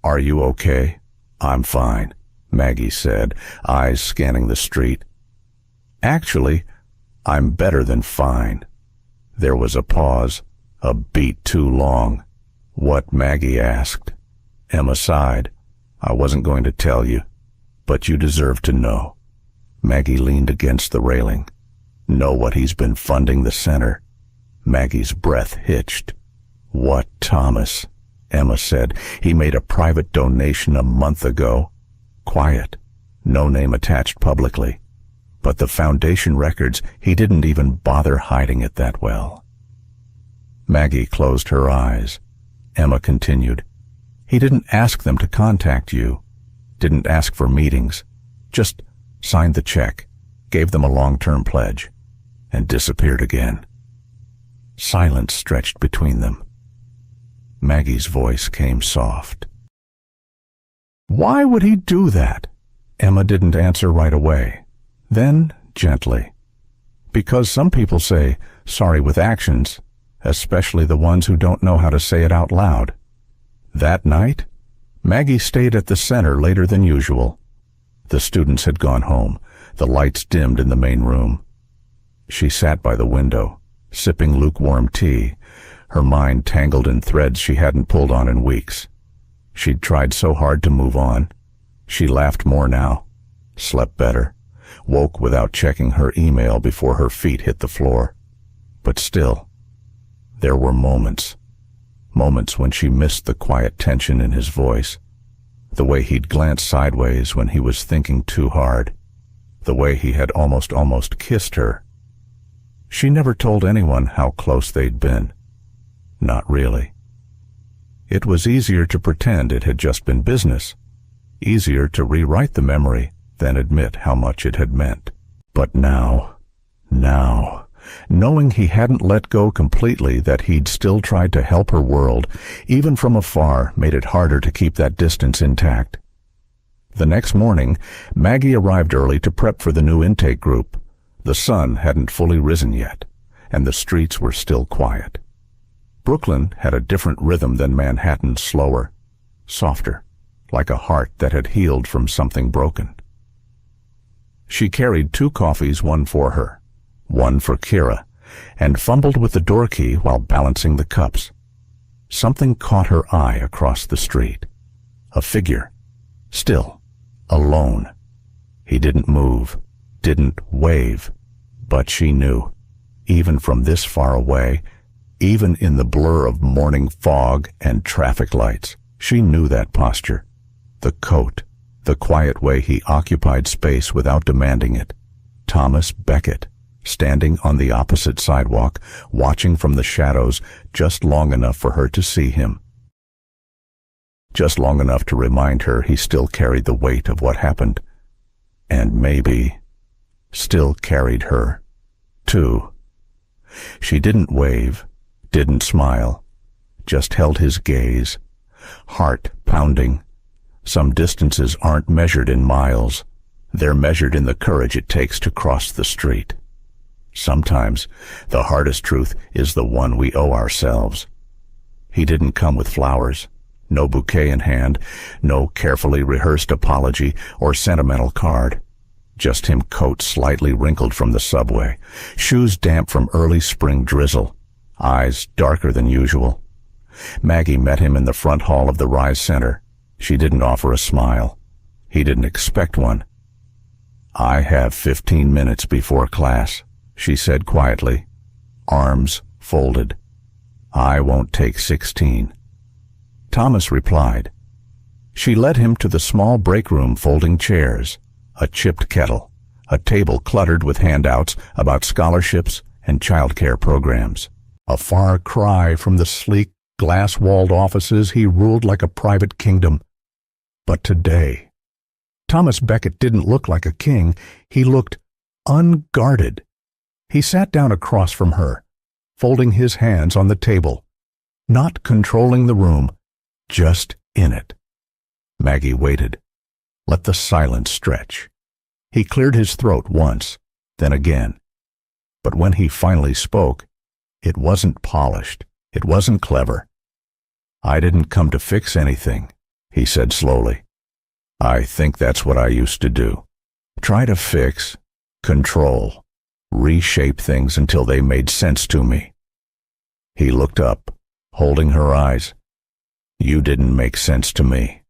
Are you okay? I'm fine, Maggie said, eyes scanning the street. Actually, I'm better than fine. There was a pause, a beat too long. What, Maggie asked. Emma sighed. I wasn't going to tell you, but you deserve to know. Maggie leaned against the railing. Know what he's been funding the center? Maggie's breath hitched. What, Thomas? Emma said. He made a private donation a month ago. Quiet, no name attached publicly. But the foundation records, he didn't even bother hiding it that well. Maggie closed her eyes. Emma continued. He didn't ask them to contact you. Didn't ask for meetings. Just signed the check, gave them a long-term pledge, and disappeared again. Silence stretched between them. Maggie's voice came soft. Why would he do that? Emma didn't answer right away. Then, gently. Because some people say sorry with actions, especially the ones who don't know how to say it out loud. That night, Maggie stayed at the center later than usual. The students had gone home, the lights dimmed in the main room. She sat by the window, sipping lukewarm tea, her mind tangled in threads she hadn't pulled on in weeks. She'd tried so hard to move on. She laughed more now, slept better, woke without checking her email before her feet hit the floor. But still, there were moments when she missed the quiet tension in his voice, the way he'd glance sideways when he was thinking too hard, the way he had almost kissed her. She never told anyone how close they'd been. Not really. It was easier to pretend it had just been business, easier to rewrite the memory than admit how much it had meant. But now, knowing he hadn't let go completely, that he'd still tried to help her world, even from afar, made it harder to keep that distance intact. The next morning, Maggie arrived early to prep for the new intake group. The sun hadn't fully risen yet, and the streets were still quiet. Brooklyn had a different rhythm than Manhattan, slower, softer, like a heart that had healed from something broken. She carried 2 coffees, one for her, one for Kira, and fumbled with the door key while balancing the cups. Something caught her eye across the street. A figure, still, alone. He didn't move, didn't wave, but she knew, even from this far away, even in the blur of morning fog and traffic lights, she knew that posture, the coat, the quiet way he occupied space without demanding it. Thomas Beckett, standing on the opposite sidewalk, watching from the shadows just long enough for her to see him. Just long enough to remind her he still carried the weight of what happened, and maybe still carried her, too. She didn't wave, didn't smile, just held his gaze, heart pounding. Some distances aren't measured in miles. They're measured in the courage it takes to cross the street. Sometimes the hardest truth is the one we owe ourselves. He didn't come with flowers, no bouquet in hand, no carefully rehearsed apology or sentimental card. Just him, coat slightly wrinkled from the subway, shoes damp from early spring drizzle, eyes darker than usual. Maggie met him in the front hall of the Rise Center. She didn't offer a smile. He didn't expect one. "I have 15 minutes before class," she said quietly, arms folded. "I won't take 16. Thomas replied. She led him to the small break room, folding chairs, a chipped kettle, a table cluttered with handouts about scholarships and childcare programs. A far cry from the sleek, glass-walled offices he ruled like a private kingdom. But today, Thomas Beckett didn't look like a king. He looked unguarded. He sat down across from her, folding his hands on the table, not controlling the room, just in it. Maggie waited, let the silence stretch. He cleared his throat once, then again. But when he finally spoke, it wasn't polished. It wasn't clever. "I didn't come to fix anything," he said slowly. "I think that's what I used to do. Try to fix, control, reshape things until they made sense to me." He looked up, holding her eyes. "You didn't make sense to me."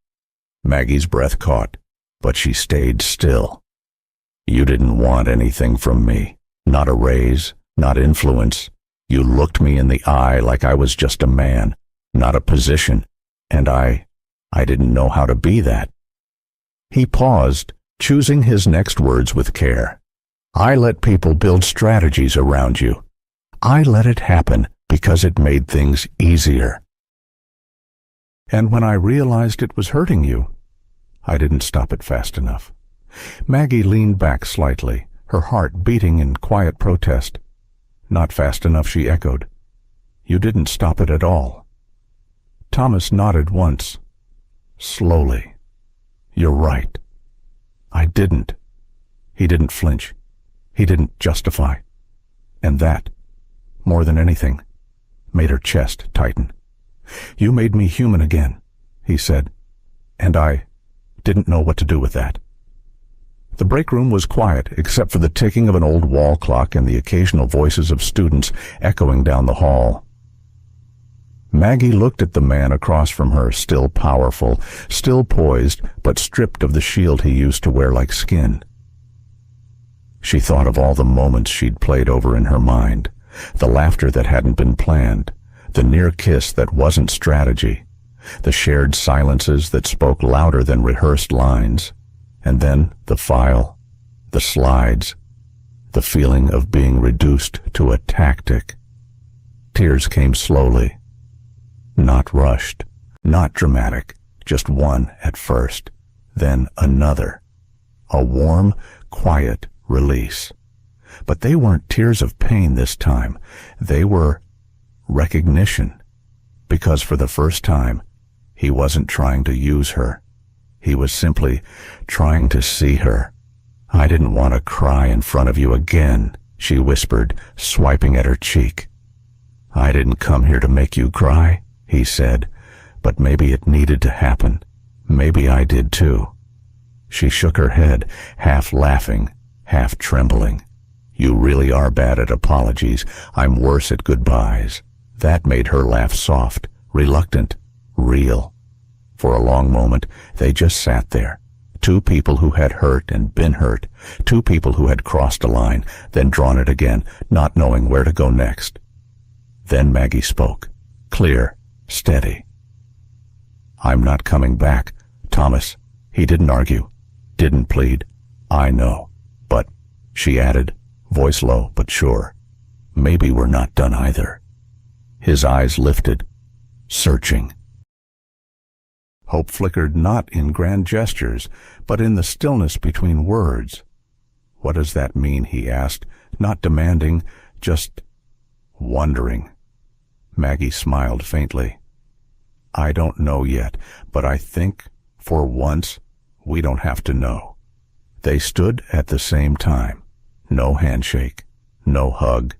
Maggie's breath caught, but she stayed still. "You didn't want anything from me. Not a raise, not influence. You looked me in the eye like I was just a man, not a position, and I didn't know how to be that." He paused, choosing his next words with care. "I let people build strategies around you. I let it happen because it made things easier. And when I realized it was hurting you, I didn't stop it fast enough." Maggie leaned back slightly, her heart beating in quiet protest. "Not fast enough," she echoed. "You didn't stop it at all." Thomas nodded once, slowly. "You're right. I didn't." He didn't flinch. He didn't justify. And that, more than anything, made her chest tighten. "You made me human again," he said, "and I didn't know what to do with that." The break room was quiet, except for the ticking of an old wall clock and the occasional voices of students echoing down the hall. Maggie looked at the man across from her, still powerful, still poised, but stripped of the shield he used to wear like skin. She thought of all the moments she'd played over in her mind, the laughter that hadn't been planned, the near kiss that wasn't strategy, the shared silences that spoke louder than rehearsed lines, and then the file, the slides, the feeling of being reduced to a tactic. Tears came slowly. Not rushed, not dramatic, just one at first, then another. A warm, quiet release. But they weren't tears of pain this time. They were recognition. Because for the first time, he wasn't trying to use her. He was simply trying to see her. "I didn't want to cry in front of you again," she whispered, swiping at her cheek. "I didn't come here to make you cry," he said, "but maybe it needed to happen. Maybe I did too." She shook her head, half laughing, half trembling. "You really are bad at apologies. I'm worse at goodbyes." That made her laugh soft, reluctant, real. For a long moment, they just sat there. Two people who had hurt and been hurt. Two people who had crossed a line, then drawn it again, not knowing where to go next. Then Maggie spoke, clear, steady. "I'm not coming back, Thomas." He didn't argue, didn't plead. "I know. But," she added, voice low but sure, "maybe we're not done either." His eyes lifted, searching. Hope flickered not in grand gestures, but in the stillness between words. "What does that mean?" he asked, not demanding, just wondering. Maggie smiled faintly. "I don't know yet, but I think, for once, we don't have to know." They stood at the same time. No handshake, no hug,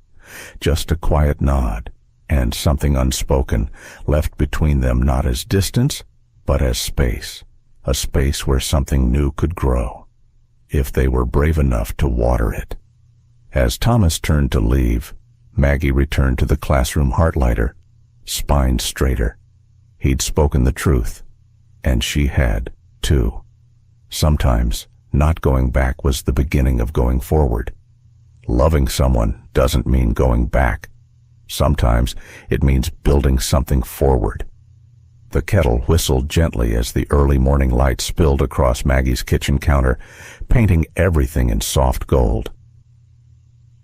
just a quiet nod, and something unspoken left between them, not as distance, but as space, a space where something new could grow, if they were brave enough to water it. As Thomas turned to leave, Maggie returned to the classroom heartlighter, spine straighter. He'd spoken the truth, and she had, too. Sometimes, not going back was the beginning of going forward. Loving someone doesn't mean going back. Sometimes it means building something forward. The kettle whistled gently as the early morning light spilled across Maggie's kitchen counter, painting everything in soft gold.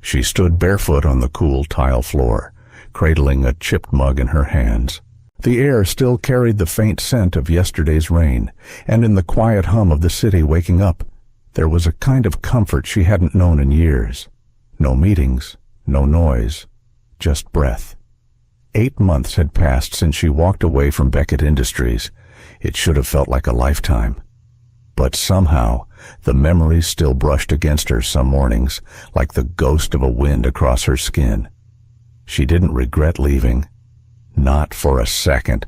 She stood barefoot on the cool tile floor, cradling a chipped mug in her hands. The air still carried the faint scent of yesterday's rain, and in the quiet hum of the city waking up, there was a kind of comfort she hadn't known in years. No meetings, no noise, just breath. 8 months had passed since she walked away from Beckett Industries. It should have felt like a lifetime. But somehow, the memories still brushed against her some mornings, like the ghost of a wind across her skin. She didn't regret leaving. Not for a second.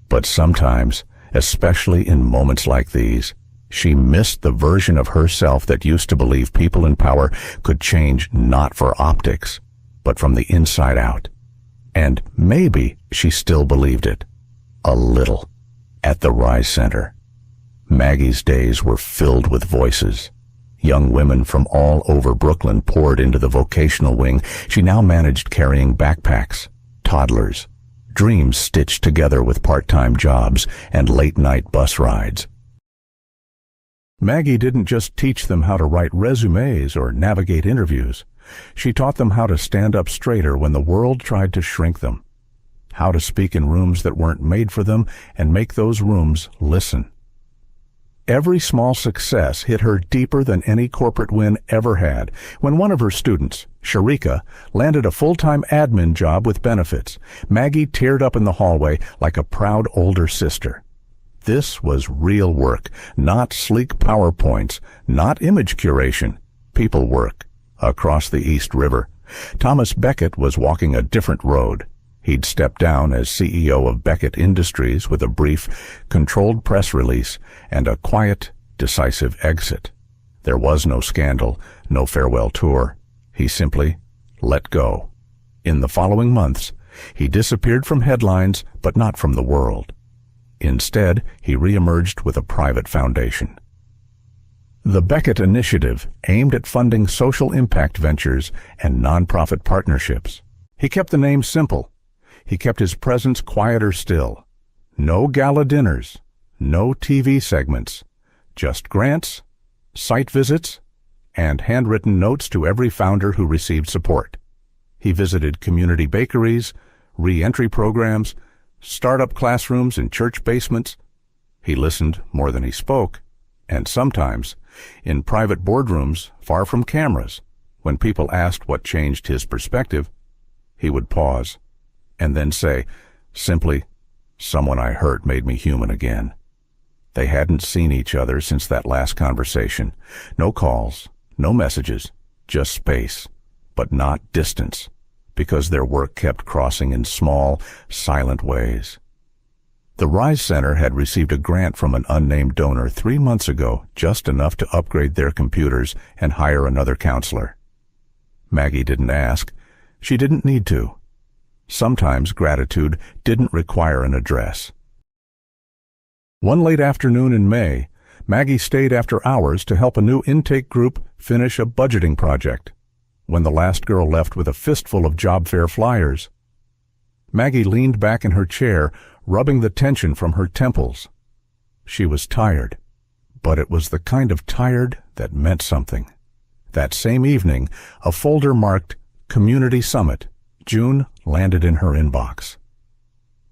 But sometimes, especially in moments like these, she missed the version of herself that used to believe people in power could change not for optics, but from the inside out. And maybe she still believed it. A little. At the Rise Center. Maggie's days were filled with voices. Young women from all over Brooklyn poured into the vocational wing. She now managed carrying backpacks, toddlers, dreams stitched together with part-time jobs and late-night bus rides. Maggie didn't just teach them how to write resumes or navigate interviews. She taught them how to stand up straighter when the world tried to shrink them, how to speak in rooms that weren't made for them and make those rooms listen. Every small success hit her deeper than any corporate win ever had. When one of her students, Sharika, landed a full-time admin job with benefits, Maggie teared up in the hallway like a proud older sister. This was real work, not sleek PowerPoints, not image curation, people work. Across the East River, Thomas Beckett was walking a different road. He'd stepped down as CEO of Beckett Industries with a brief, controlled press release and a quiet, decisive exit. There was no scandal, no farewell tour. He simply let go. In the following months, he disappeared from headlines, but not from the world. Instead, he reemerged with a private foundation. The Beckett Initiative aimed at funding social impact ventures and nonprofit partnerships. He kept the name simple. He kept his presence quieter still. No gala dinners, no TV segments, just grants, site visits, and handwritten notes to every founder who received support. He visited community bakeries, re-entry programs, startup classrooms in church basements. He listened more than he spoke, and sometimes, in private boardrooms far from cameras, when people asked what changed his perspective, he would pause and then say, simply, "Someone I hurt made me human again." They hadn't seen each other since that last conversation. No calls, no messages, just space, but not distance, because their work kept crossing in small, silent ways. The Rise Center had received a grant from an unnamed donor 3 months ago, just enough to upgrade their computers and hire another counselor. Maggie didn't ask. She didn't need to. Sometimes gratitude didn't require an address. One late afternoon in May, Maggie stayed after hours to help a new intake group finish a budgeting project. When the last girl left with a fistful of job fair flyers, Maggie leaned back in her chair, rubbing the tension from her temples. She was tired, but it was the kind of tired that meant something. That same evening, a folder marked Community Summit, June, landed in her inbox.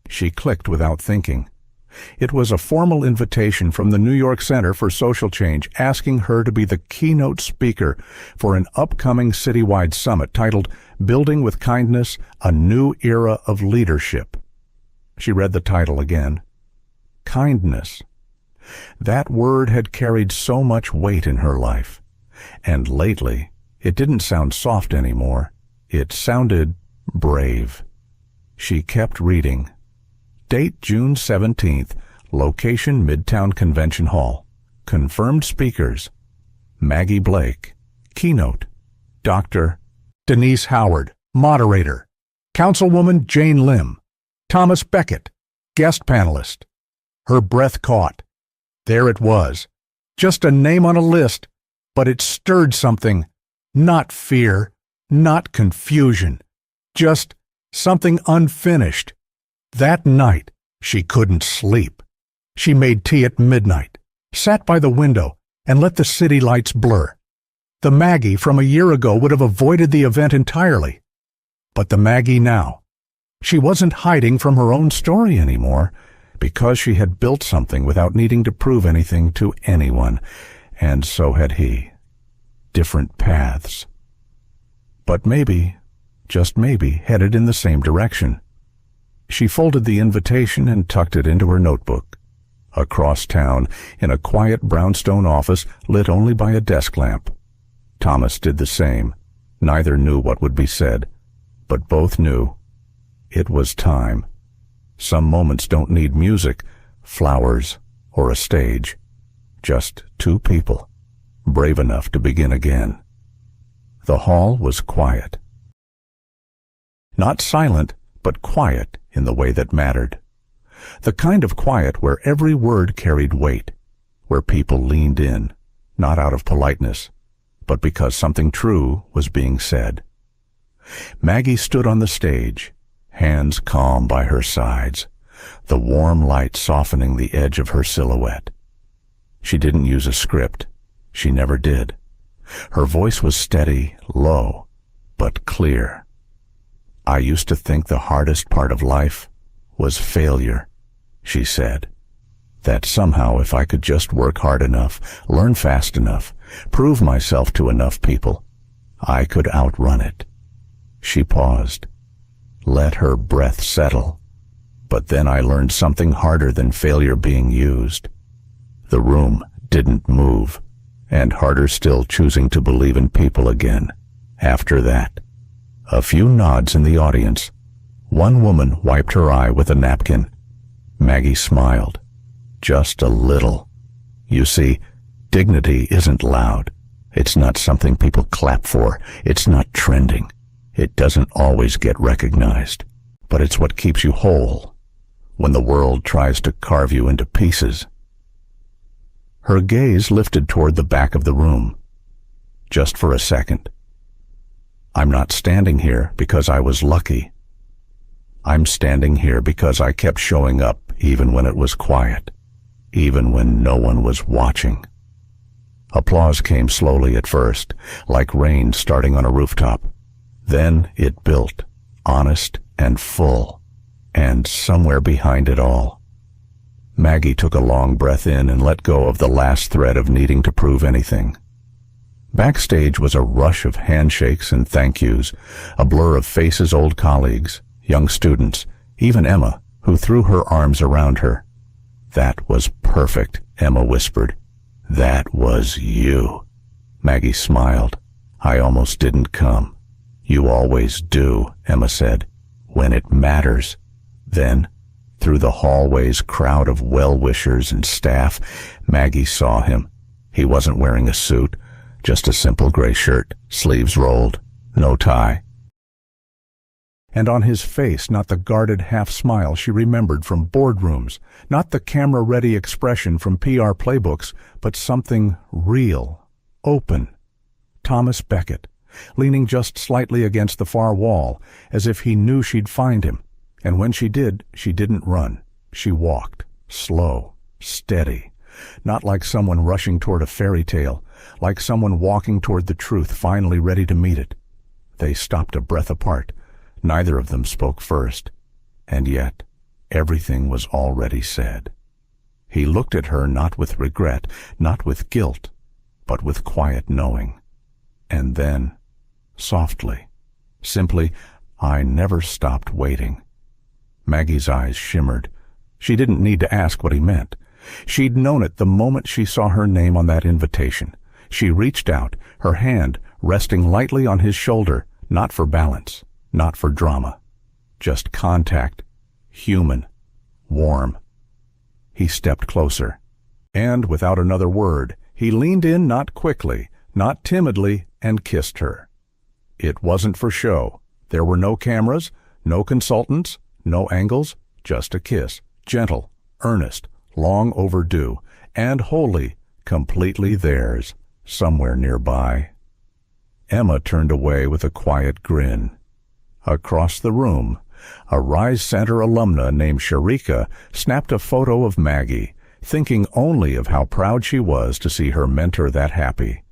She clicked without thinking. It was a formal invitation from the New York Center for Social Change asking her to be the keynote speaker for an upcoming citywide summit titled Building with Kindness, A New Era of Leadership. She read the title again. Kindness. That word had carried so much weight in her life. And lately, it didn't sound soft anymore. It sounded brave. She kept reading. Date June 17th, location Midtown Convention Hall. Confirmed speakers: Maggie Blake. Keynote: Dr. Denise Howard, moderator. Councilwoman Jane Lim. Thomas Beckett, guest panelist. Her breath caught. There it was. Just a name on a list, but it stirred something. Not fear, not confusion. Just something unfinished. That night, she couldn't sleep. She made tea at midnight, sat by the window, and let the city lights blur. The Maggie from a year ago would have avoided the event entirely. But the Maggie now, she wasn't hiding from her own story anymore, because she had built something without needing to prove anything to anyone, and so had he. Different paths. But maybe, just maybe, headed in the same direction. She folded the invitation and tucked it into her notebook. Across town, in a quiet brownstone office lit only by a desk lamp. Thomas did the same. Neither knew what would be said, but both knew it was time. Some moments don't need music, flowers, or a stage. Just two people, brave enough to begin again. The hall was quiet. Not silent, but quiet in the way that mattered. The kind of quiet where every word carried weight, where people leaned in, not out of politeness, but because something true was being said. Maggie stood on the stage, hands calm by her sides, the warm light softening the edge of her silhouette. She didn't use a script. She never did. Her voice was steady, low, but clear. "I used to think the hardest part of life was failure," she said. That somehow if I could just work hard enough, learn fast enough, prove myself to enough people, I could outrun it. She paused, let her breath settle. But then I learned something harder than failure being used. The room didn't move, and harder still choosing to believe in people again. After that, a few nods in the audience. One woman wiped her eye with a napkin. Maggie smiled. Just a little. You see, dignity isn't loud. It's not something people clap for. It's not trending. It doesn't always get recognized. But it's what keeps you whole when the world tries to carve you into pieces. Her gaze lifted toward the back of the room. Just for a second. I'm not standing here because I was lucky. I'm standing here because I kept showing up even when it was quiet, even when no one was watching. Applause came slowly at first, like rain starting on a rooftop. Then it built, honest and full, and somewhere behind it all, Maggie took a long breath in and let go of the last thread of needing to prove anything. Backstage was a rush of handshakes and thank yous, a blur of faces, old colleagues, young students, even Emma, who threw her arms around her. "That was perfect," Emma whispered. "That was you." Maggie smiled. "I almost didn't come." "You always do," Emma said, "when it matters." Then, through the hallway's crowd of well-wishers and staff, Maggie saw him. He wasn't wearing a suit, just a simple gray shirt, sleeves rolled, no tie. And on his face, not the guarded half-smile she remembered from boardrooms, not the camera-ready expression from PR playbooks, but something real, open. Thomas Beckett, leaning just slightly against the far wall, as if he knew she'd find him. And when she did, she didn't run. She walked, slow, steady, not like someone rushing toward a fairy tale, like someone walking toward the truth, finally ready to meet it. They stopped a breath apart. Neither of them spoke first, and yet everything was already said. He looked at her not with regret, not with guilt, but with quiet knowing. And then, softly, simply, "I never stopped waiting." Maggie's eyes shimmered. She didn't need to ask what he meant. She'd known it the moment she saw her name on that invitation. She reached out, her hand resting lightly on his shoulder, not for balance, not for drama. Just contact, human, warm. He stepped closer. And without another word, he leaned in, not quickly, not timidly, and kissed her. It wasn't for show. There were no cameras, no consultants, no angles, just a kiss, gentle, earnest, long overdue, and wholly, completely theirs, somewhere nearby. Emma turned away with a quiet grin. Across the room, a Rise Center alumna named Sharika snapped a photo of Maggie, thinking only of how proud she was to see her mentor that happy.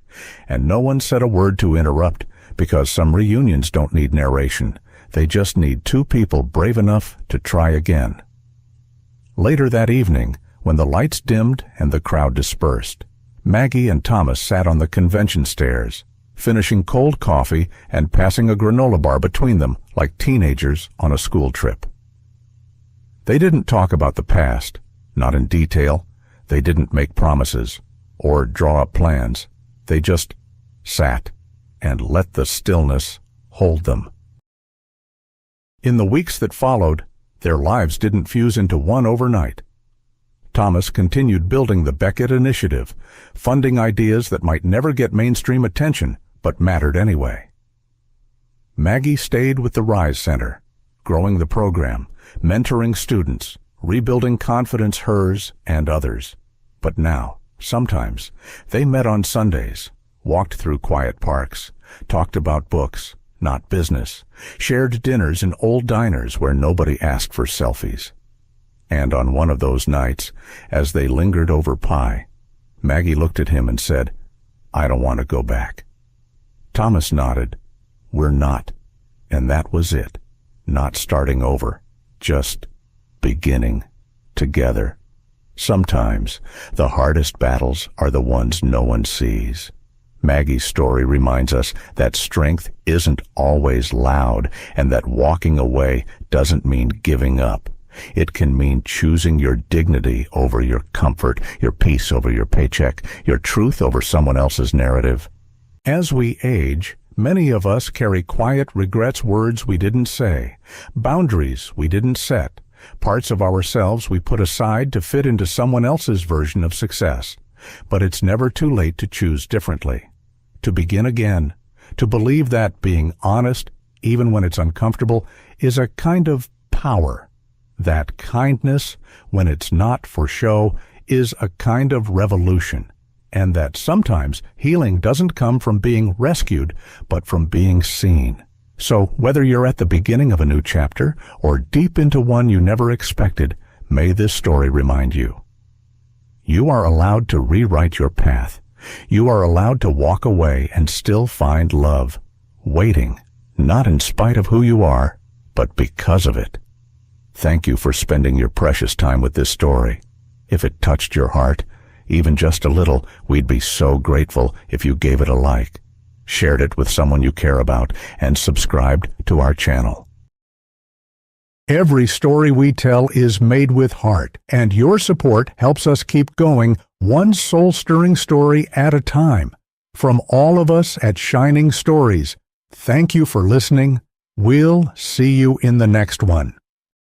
And no one said a word to interrupt, because some reunions don't need narration. They just need two people brave enough to try again. Later that evening, when the lights dimmed and the crowd dispersed, Maggie and Thomas sat on the convention stairs, finishing cold coffee and passing a granola bar between them like teenagers on a school trip. They didn't talk about the past, not in detail. They didn't make promises or draw up plans. They just sat and let the stillness hold them. In the weeks that followed, their lives didn't fuse into one overnight. Thomas continued building the Beckett Initiative, funding ideas that might never get mainstream attention, but mattered anyway. Maggie stayed with the Rise Center, growing the program, mentoring students, rebuilding confidence hers and others. But now, sometimes, they met on Sundays, walked through quiet parks, talked about books, not business, shared dinners in old diners where nobody asked for selfies. And on one of those nights, as they lingered over pie, Maggie looked at him and said, "I don't want to go back." Thomas nodded. "We're not." And that was it. Not starting over, just beginning together. Sometimes the hardest battles are the ones no one sees. Maggie's story reminds us that strength isn't always loud, and that walking away doesn't mean giving up. It can mean choosing your dignity over your comfort, your peace over your paycheck, your truth over someone else's narrative. As we age, many of us carry quiet regrets, words we didn't say, boundaries we didn't set, parts of ourselves we put aside to fit into someone else's version of success. But it's never too late to choose differently. to begin again, to believe that being honest, even when it's uncomfortable, is a kind of power. That kindness, when it's not for show, is a kind of revolution. And that sometimes healing doesn't come from being rescued, but from being seen. So whether you're at the beginning of a new chapter or deep into one you never expected, may this story remind you. You are allowed to rewrite your path. You are allowed to walk away and still find love, waiting, not in spite of who you are, but because of it. Thank you for spending your precious time with this story. If it touched your heart, even just a little, we'd be so grateful if you gave it a like, shared it with someone you care about, and subscribed to our channel. Every story we tell is made with heart, and your support helps us keep going one soul-stirring story at a time. From all of us at Shining Stories, thank you for listening. We'll see you in the next one.